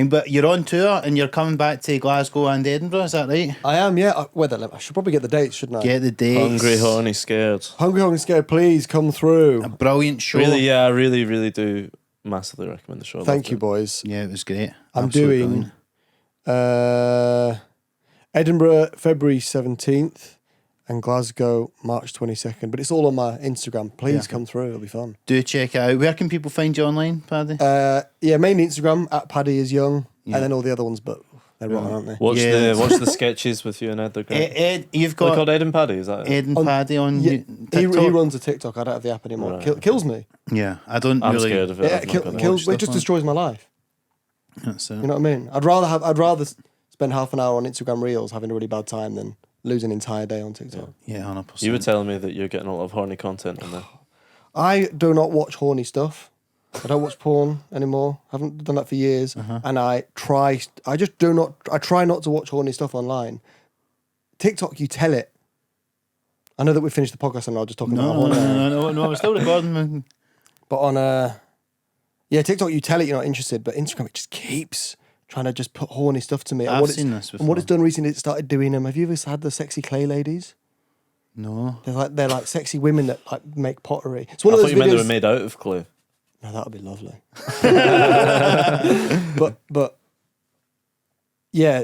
But you're on tour and you're coming back to Glasgow and Edinburgh, is that right? I am, yeah. I should probably get the dates, shouldn't I? Get the dates. Hungry, horny, scared. Hungry, Hungry, Scared, please come through. A brilliant show. Really, yeah, I really, really do massively recommend the show. I Thank loved you, it. boys. Yeah, it was great. I'm Absolute doing brilliant. Edinburgh, February 17th, and Glasgow, March 22nd. But it's all on my Instagram. Please come through. It'll be fun. Do check it out. Where can people find you online, Paddy? Yeah, mainly Instagram, at Paddy is Young, Yeah. and then all the other ones, but they're wrong, aren't they? Watch Yeah. watch the sketches with you and Ed. They're great. Ed, you've They're got called Ed and Paddy, is that it? Ed and On- Paddy on Yeah, he TikTok. runs a TikTok. I don't have the app anymore. Right. Kills me. Yeah, I don't I'm really. scared of it. Yeah, I'm not gonna kills. watch It just stuff on. destroys my life. That's it. You know what I mean? I'd rather spend half an hour on Instagram Reels having a really bad time than lose an entire day on TikTok. Yeah, 100%. You were telling me that you're getting a lot of horny content in there. I do not watch horny stuff. I don't watch porn anymore. Haven't done that for years. And I try not to watch horny stuff online. TikTok, you tell it. I know that we finished the podcast and I'll just talking about horny. No, we're still recording. Man. But on TikTok, you tell it you're not interested, but Instagram, it just keeps trying to just put horny stuff to me. I've seen this And what it's before. done recently, it started doing them. Have you ever had the sexy clay ladies? No. They're like sexy women that like make pottery. It's one I of thought those you meant they were videos. made out of clay. No, that would be lovely. but yeah,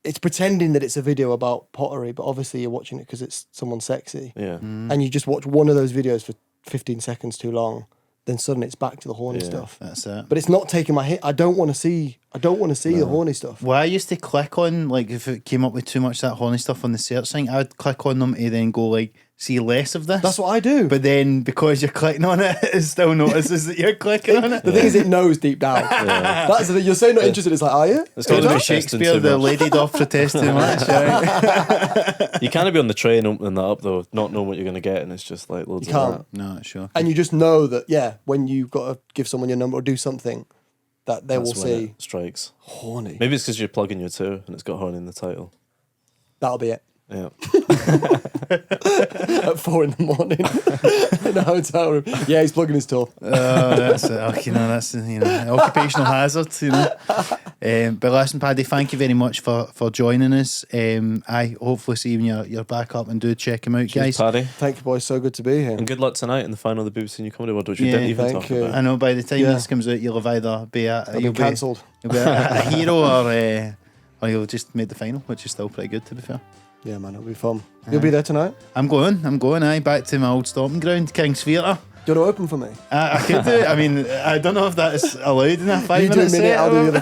it's pretending that it's a video about pottery, but obviously you're watching it because it's someone sexy. Yeah. And you just watch one of those videos for 15 seconds too long, then suddenly it's back to the horny stuff. That's it. But it's not taking my hit. I don't want to see the horny stuff. Well, I used to click on, like, if it came up with too much of that horny stuff on the search thing, I would click on them to then go, like, see less of this. That's what I do. But then, because you're clicking on it, it still notices that you're clicking on it. The thing is, it knows deep down. That's the thing. You're saying not interested. It's like, are you? It's got to be Shakespeare, Shakespeare, the lady doth protest too much. Right? You can't be on the train opening that up though, not knowing what you're going to get, and it's just like loads You of can't. that. No, sure. And you just know that, when you've got to give someone your number or do something, that they That's will when see it strikes. horny. Maybe it's because you're plugging your toe and it's got horny in the title. That'll be it. Yeah. At 4 a.m. in a hotel room. Yeah, he's plugging his toe. Oh, that's it. Okay, no, that's occupational hazard. But listen, Paddy, thank you very much for joining us. I hopefully see you when you're back up, and do check him out, Cheers, guys. Paddy. Thank you, boys. So good to be here. And good luck tonight in the final of the BBC New Comedy Award, which you Yeah, didn't even thank talk you. about. I know by the time this comes out, you'll have either be I've been cancelled. you'll be a hero or you'll have just made the final, which is still pretty good, to be fair. Yeah, man, it'll be fun. You'll be there tonight? I'm going, back to my old stomping ground, King's Theatre. Do you want to open for me? I could do it. I mean, I don't know if that is allowed in a 5 You do a minute minute, set. I'll do the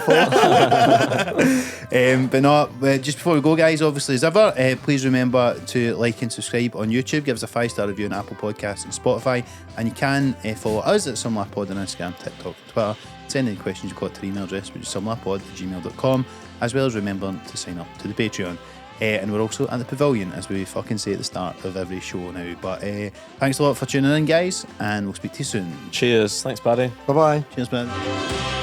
other 4. But no, just before we go, guys, obviously as ever, please remember to like and subscribe on YouTube. Give us a 5-star review on Apple Podcasts and Spotify. And you can follow us at SomeLaughPod on Instagram, TikTok, Twitter. Send any questions you've got to the email address, which is somelaughpod@gmail.com, as well as remember to sign up to the Patreon. And we're also at the Pavilion, as we fucking say at the start of every show now. But thanks a lot for tuning in, guys, and we'll speak to you soon. Cheers. Thanks, Paddy. Bye-bye. Cheers, man.